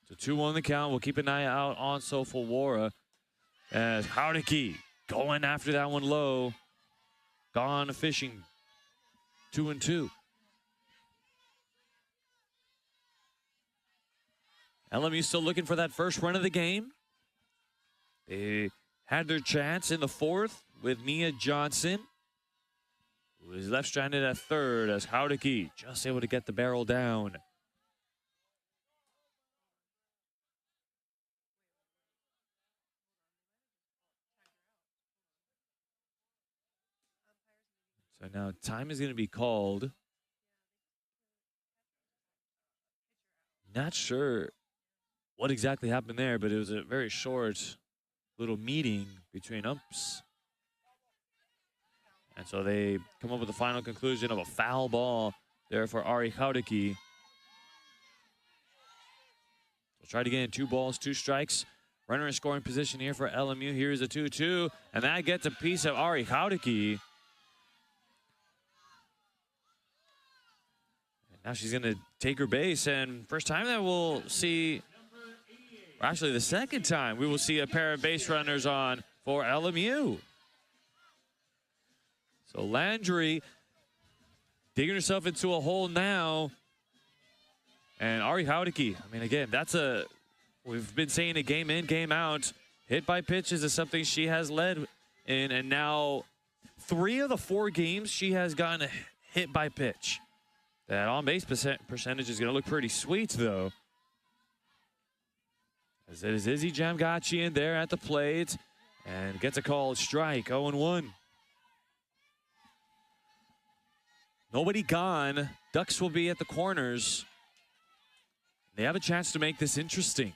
S1: So 2-1 the count. We'll keep an eye out on Sofawara as Haudegi going after that one low. Gone fishing. 2-2. LMU still looking for that first run of the game. They had their chance in the fourth with Nia Johnson, who is left stranded at third as Haudegi just able to get the barrel down. So now time is going to be called. Not sure what exactly happened there, but it was a very short little meeting between umps. And so they come up with the final conclusion of a foul ball there for Ari Haudegi. We'll try to get in 2 balls, 2 strikes. Runner in scoring position here for LMU. Here's a 2-2, and that gets a piece of Ari Haudegi. Now she's going to take her base, and first time that we'll see, or actually the second time, we will see a pair of base runners on for LMU. So Landry digging herself into a hole now. And Ari Haudegi, I mean, again, we've been saying it game in, game out. Hit by pitches is something she has led in, and now 3 of the 4 games she has gotten a hit by pitch. That on-base percentage is going to look pretty sweet, though. As it is Izzy Jamgachian there at the plate and gets a called strike, 0-1. Nobody gone. Ducks will be at the corners. They have a chance to make this interesting.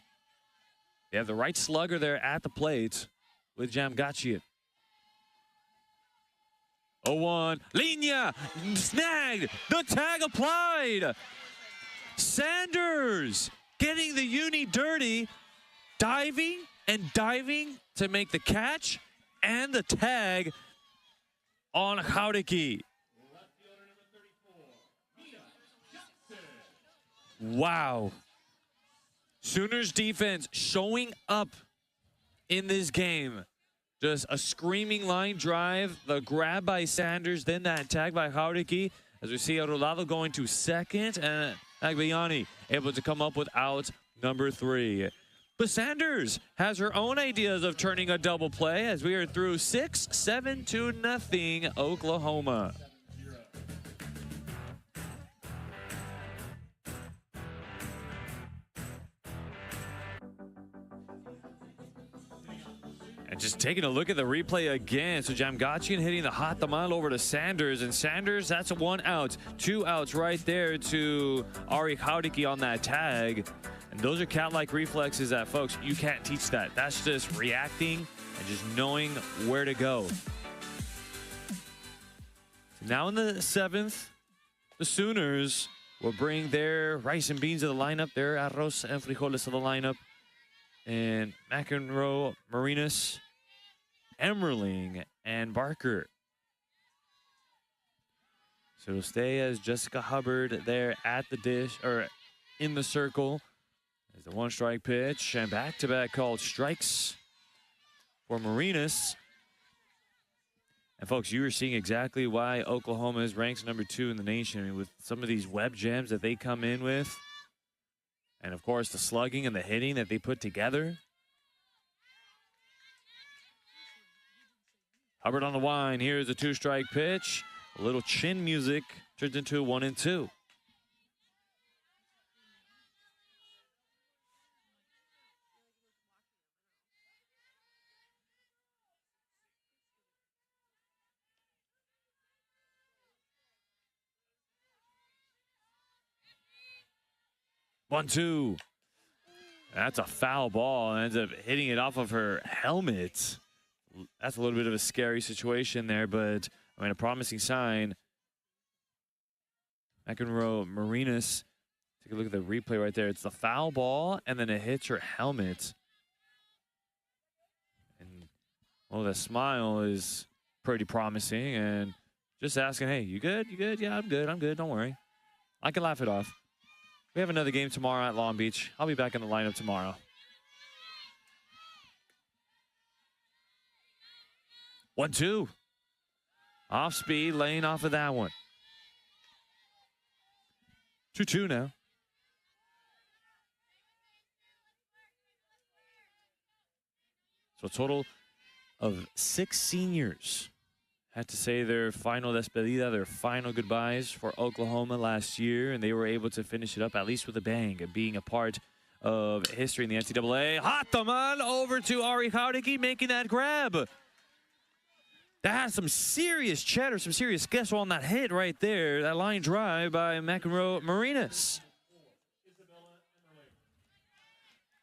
S1: They have the right slugger there at the plate with Jamgachian. 0-1, Linya, snagged, the tag applied. Sanders getting the uni dirty, diving to make the catch and the tag on Haudegi. Wow. Sooners defense showing up in this game. Just a screaming line drive, the grab by Sanders, then that tag by Haudegi. As we see Rolado going to second, and Agbayani able to come up with out number 3. But Sanders has her own ideas of turning a double play as we are through 6-7-0 Oklahoma. And just taking a look at the replay again. So Jamgachian hitting the hot tamal over to Sanders. And Sanders, that's 1 out. 2 outs right there to Ari Haudiki on that tag. And those are cat-like reflexes that, folks, you can't teach that. That's just reacting and just knowing where to go. So now in the 7th, the Sooners will bring their rice and beans to the lineup, their arroz and frijoles to the lineup. And McEnroe, Marinas, Emmerling, and Barker. So it'll stay as Jessica Hubbard there at the dish, or in the circle. As the 1-strike pitch, and back-to-back called strikes for Marinas. And folks, you are seeing exactly why Oklahoma is ranked number 2 in the nation. I mean, with some of these web gems that they come in with. And, of course, the slugging and the hitting that they put together. Hubbard on the line. Here's a 2-strike pitch. A little chin music turns into a 1-2. One, two. That's a foul ball. Ends up hitting it off of her helmet. That's a little bit of a scary situation there, but I mean, a promising sign. McEnroe Marinas. Take a look at the replay right there. It's the foul ball, and then it hits her helmet. And well, the smile is pretty promising, and just asking, hey, you good? You good? Yeah, I'm good. I'm good. Don't worry. I can laugh it off. We have another game tomorrow at Long Beach. I'll be back in the lineup tomorrow. 1-2. Off speed, laying off of that one. 2-2 now. So a total of 6 seniors had to say their final despedida, their final goodbyes for Oklahoma last year, and they were able to finish it up at least with a bang, and being a part of history in the NCAA. Hot tamal over to Ari Haudiki, making that grab. That had some serious cheddar, some serious queso on that hit right there. That line drive by McEnroe Marinas.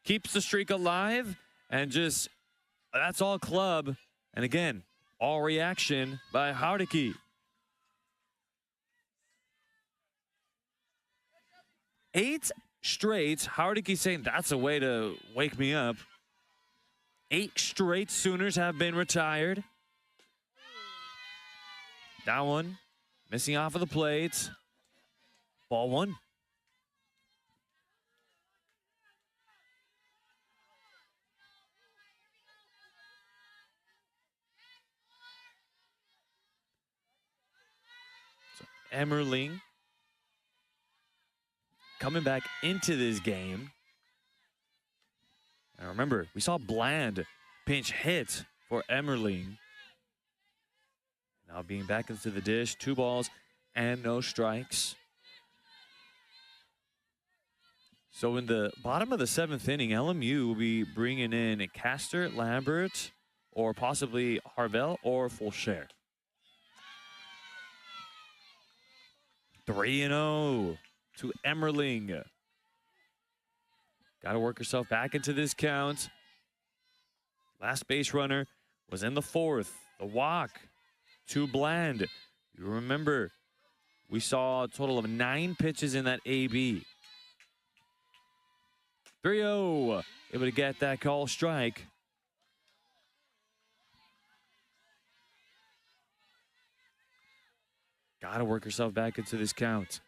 S1: Keeps the streak alive, and just, that's all club. And again, all reaction by Haudiki. 8 straight. Haudiki saying that's a way to wake me up. 8 straight Sooners have been retired. That one missing off of the plate. Ball 1. Emmerling coming back into this game. And remember, we saw Bland pinch hit for Emmerling. Now being back into the dish, 2 balls and no strikes. So in the bottom of the 7th inning, LMU will be bringing in Castor, Lambert, or possibly Harvell or Fulcher. 3-0 to Emmerling. Got to work herself back into this count. Last base runner was in the 4th. The walk to Bland. You remember, we saw a total of 9 pitches in that AB. 3-0. Able to get that call strike. Got to work herself back into this count.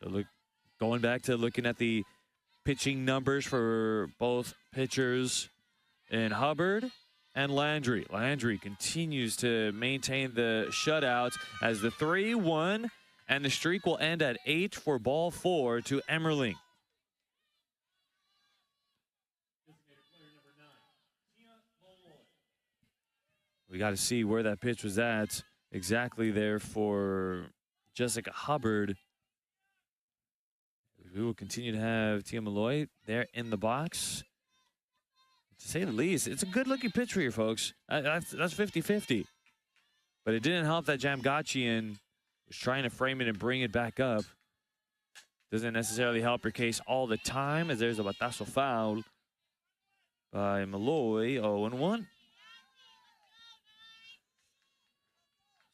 S1: So going back to looking at the pitching numbers for both pitchers in Hubbard and Landry. Landry continues to maintain the shutout as the 3-1, and the streak will end at 8 for ball 4 to Emmerling. We got to see where that pitch was at exactly there for Jessica Hubbard. We will continue to have Tia Malloy there in the box. to say the least. It's a good-looking pitch for you folks. That's 50-50. But it didn't help that Jamgachian was trying to frame it and bring it back up. Doesn't necessarily help your case all the time, as there's a batazo foul by Malloy, 0-1.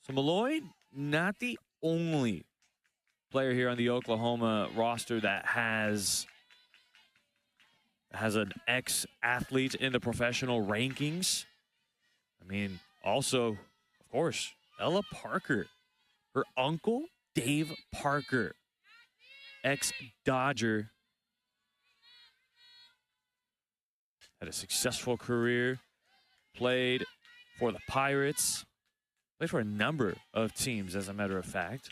S1: So Malloy, not the only player here on the Oklahoma roster that has an ex-athlete in the professional rankings. I mean, also, of course, Ella Parker. Her uncle, Dave Parker, ex-Dodger. Had a successful career. Played for the Pirates. Played for a number of teams, as a matter of fact.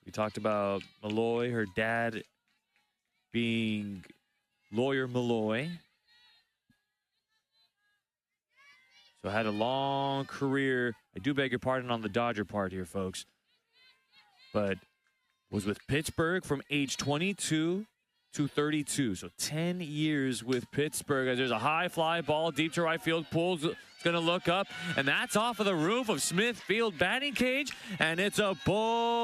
S1: We talked about Malloy, her dad being Lawyer Malloy. So had a long career. I do beg your pardon on the Dodger part here, folks. But was with Pittsburgh from age 22 to 32. So 10 years with Pittsburgh. As there's a high fly ball deep to right field. Poole's going to look up. And that's off of the roof of Smith Field batting cage. And it's a bombazo.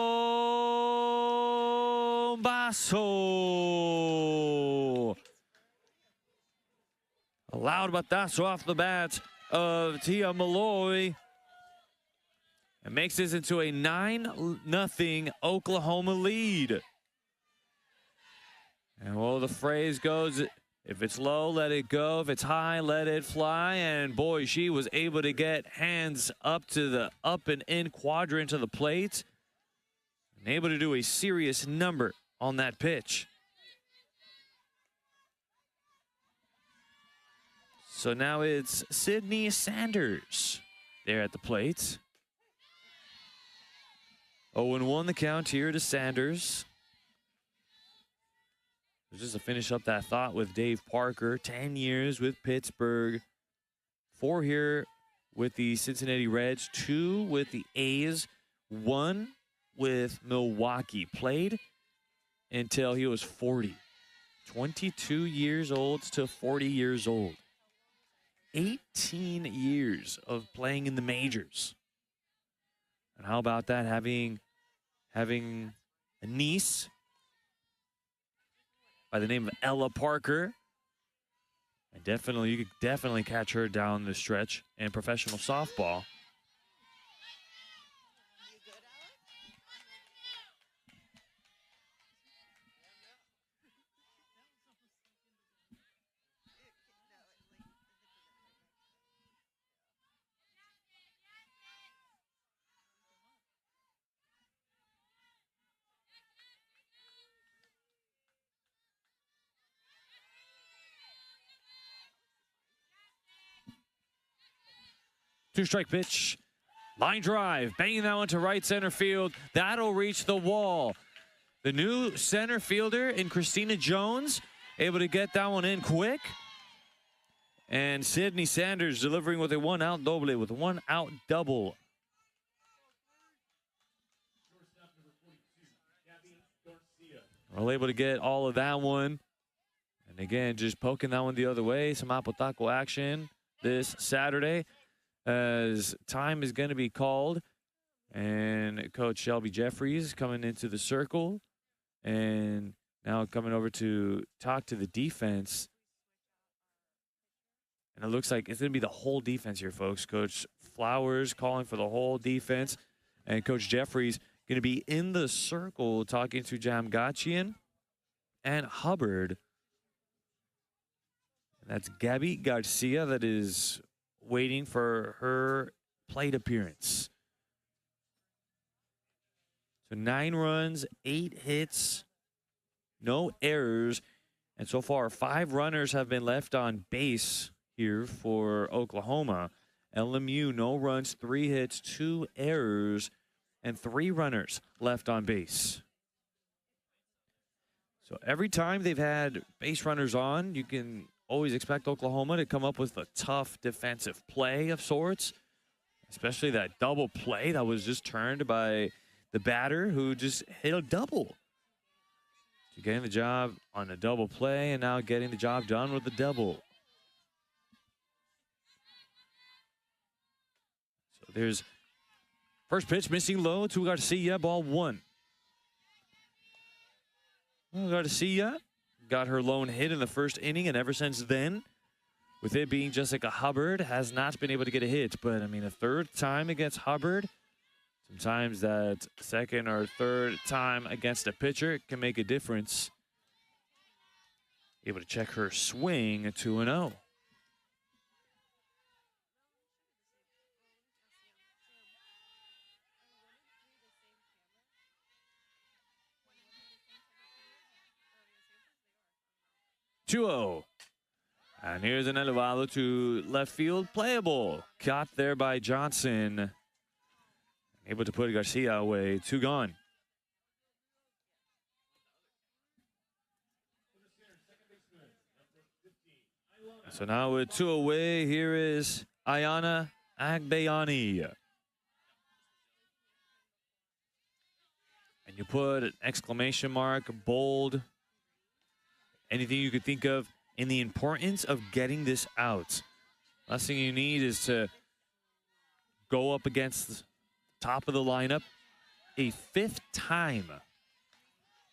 S1: A loud batazo off the bat of Tia Malloy. And makes this into a 9-0 Oklahoma lead. And well, the phrase goes, if it's low, let it go. If it's high, let it fly. And boy, she was able to get hands up to the up and in quadrant of the plate. And able to do a serious number on that pitch. So now it's Sydney Sanders there at the plate. 0-1 the count here to Sanders. Just to finish up that thought with Dave Parker, 10 years with Pittsburgh, 4 here with the Cincinnati Reds, 2 with the A's, 1 with Milwaukee. Played until he was 40. 22 years old to 40 years old. 18 years of playing in the majors. And how about that, having a niece by the name of Ella Parker. And you could definitely catch her down the stretch in professional softball. Two-strike pitch, line drive, banging that one to right center field. That'll reach the wall. The new center fielder in Christina Jones, able to get that one in quick. And Sydney Sanders delivering with a one-out doble, with a one-out double. Well, able to get all of that one. And again, just poking that one the other way. Some Apotaco action this Saturday, as time is going to be called. And Coach Shelby Jeffries coming into the circle. And now coming over to talk to the defense. And it looks like it's going to be the whole defense here, folks. Coach Flowers calling for the whole defense. And Coach Jeffries going to be in the circle talking to Jamgachian and Hubbard. And that's Gabby Garcia that is waiting for her plate appearance. So 9 runs, 8 hits, no errors. And so far, 5 runners have been left on base here for Oklahoma. LMU, no runs, 3 hits, 2 errors, and 3 runners left on base. So every time they've had base runners on, you can always expect Oklahoma to come up with a tough defensive play of sorts, especially that double play that was just turned by the batter who just hit a double. Getting the job on a double play and now getting the job done with the double. So there's first pitch missing low to Garcia, ball 1. Well, Garcia got her lone hit in the first inning, and ever since then, with it being Jessica Hubbard, has not been able to get a hit. But, I mean, a third time against Hubbard, sometimes that second or third time against a pitcher can make a difference. Able to check her swing 2-0. And here's an elevado to left field, playable. Caught there by Johnson. Able to put Garcia away, 2 gone. So now with 2 away, here is Ayana Agbayani. And you put an exclamation mark, bold, anything you could think of in the importance of getting this out. Last thing you need is to go up against the top of the lineup a 5th time.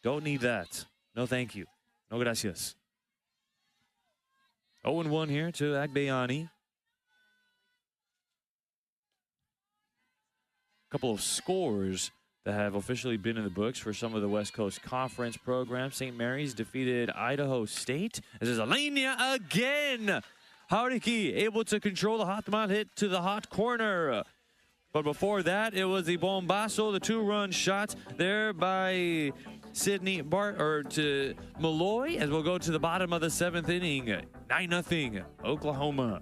S1: Don't need that. No, thank you. No gracias. 0-1 here to Agbayani. Couple of scores that have officially been in the books for some of the West Coast Conference programs. St. Mary's defeated Idaho State. This is Alenia again. Hauriki able to control the hot man hit to the hot corner. But before that, it was the bombasso, the 2-run shot there by Sydney Bart to Malloy, as we'll go to the bottom of the 7th inning. 9-0 Oklahoma.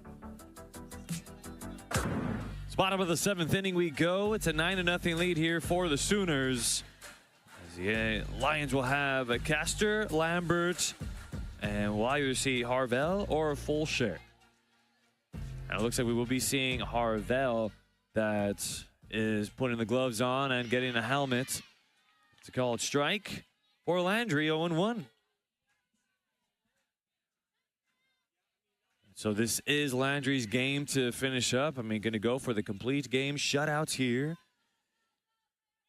S1: Bottom of the 7th inning we go. It's a 9-0 lead here for the Sooners. As the Lions will have Castor, Lambert, and we'll either see Harvell or Fulshire. And it looks like we will be seeing Harvell, that is putting the gloves on and getting a helmet. It's a called strike for Landry, 0-1. So this is Landry's game to finish up. I mean, going to go for the complete game shutouts here.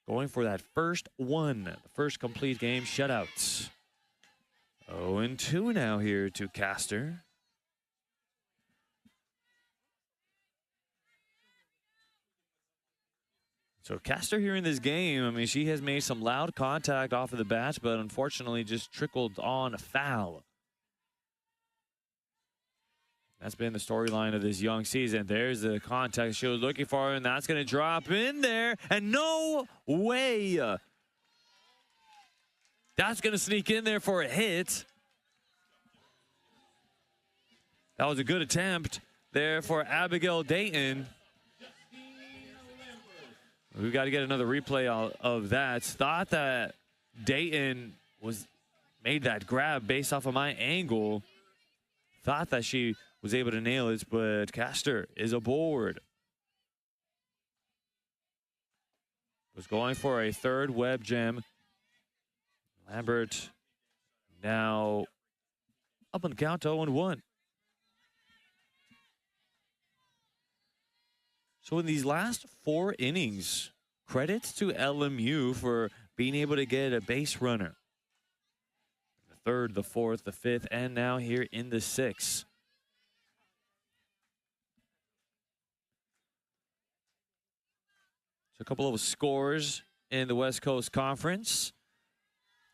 S1: Going for that first one, the first complete game shutouts. 0-2 now here to Castor. So Castor here in this game, I mean, she has made some loud contact off of the bat, but unfortunately just trickled on a foul. That's been the storyline of this young season. There's the contact she was looking for, and that's going to drop in there. And no way. That's going to sneak in there for a hit. That was a good attempt there for Abigail Dayton. We've got to get another replay of that. Thought that Dayton made that grab based off of my angle. Thought that she was able to nail it, but Castor is aboard. Was going for a third web gem. Lambert now up on the count, 0-1. So in these last 4 innings, credits to LMU for being able to get a base runner. The 3rd, the 4th, the 5th, and now here in the 6th. So a couple of scores in the West Coast Conference.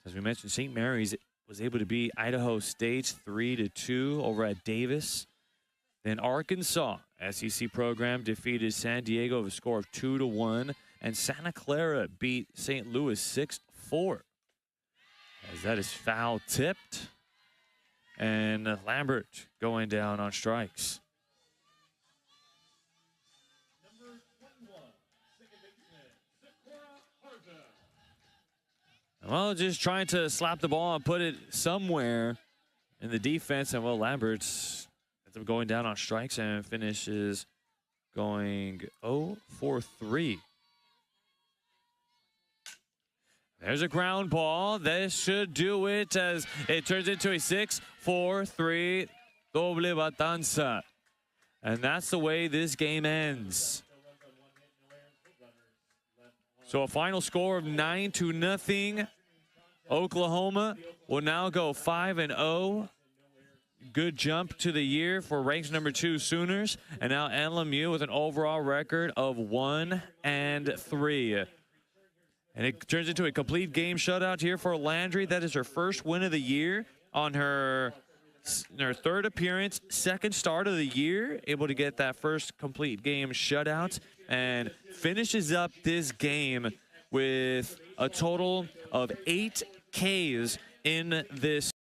S1: As we mentioned, St. Mary's was able to beat Idaho State 3-2 over at Davis. Then Arkansas, SEC program, defeated San Diego with a score of 2-1. And Santa Clara beat St. Louis 6-4. As that is foul tipped. And Lambert going down on strikes. Well, just trying to slap the ball and put it somewhere in the defense. And, well, Lambert's ends up going down on strikes and finishes going 0 for 3. There's a ground ball. This should do it as it turns into a 6-4-3 doble batanza. And that's the way this game ends. So a final score of 9-0. Oklahoma will now go 5-0. Good jump to the year for ranked number 2 Sooners. And now LMU with an overall record of 1-3. And it turns into a complete game shutout here for Landry. That is her first win of the year on her third appearance, second start of the year, able to get that first complete game shutout, and finishes up this game with a total of 8 Ks in this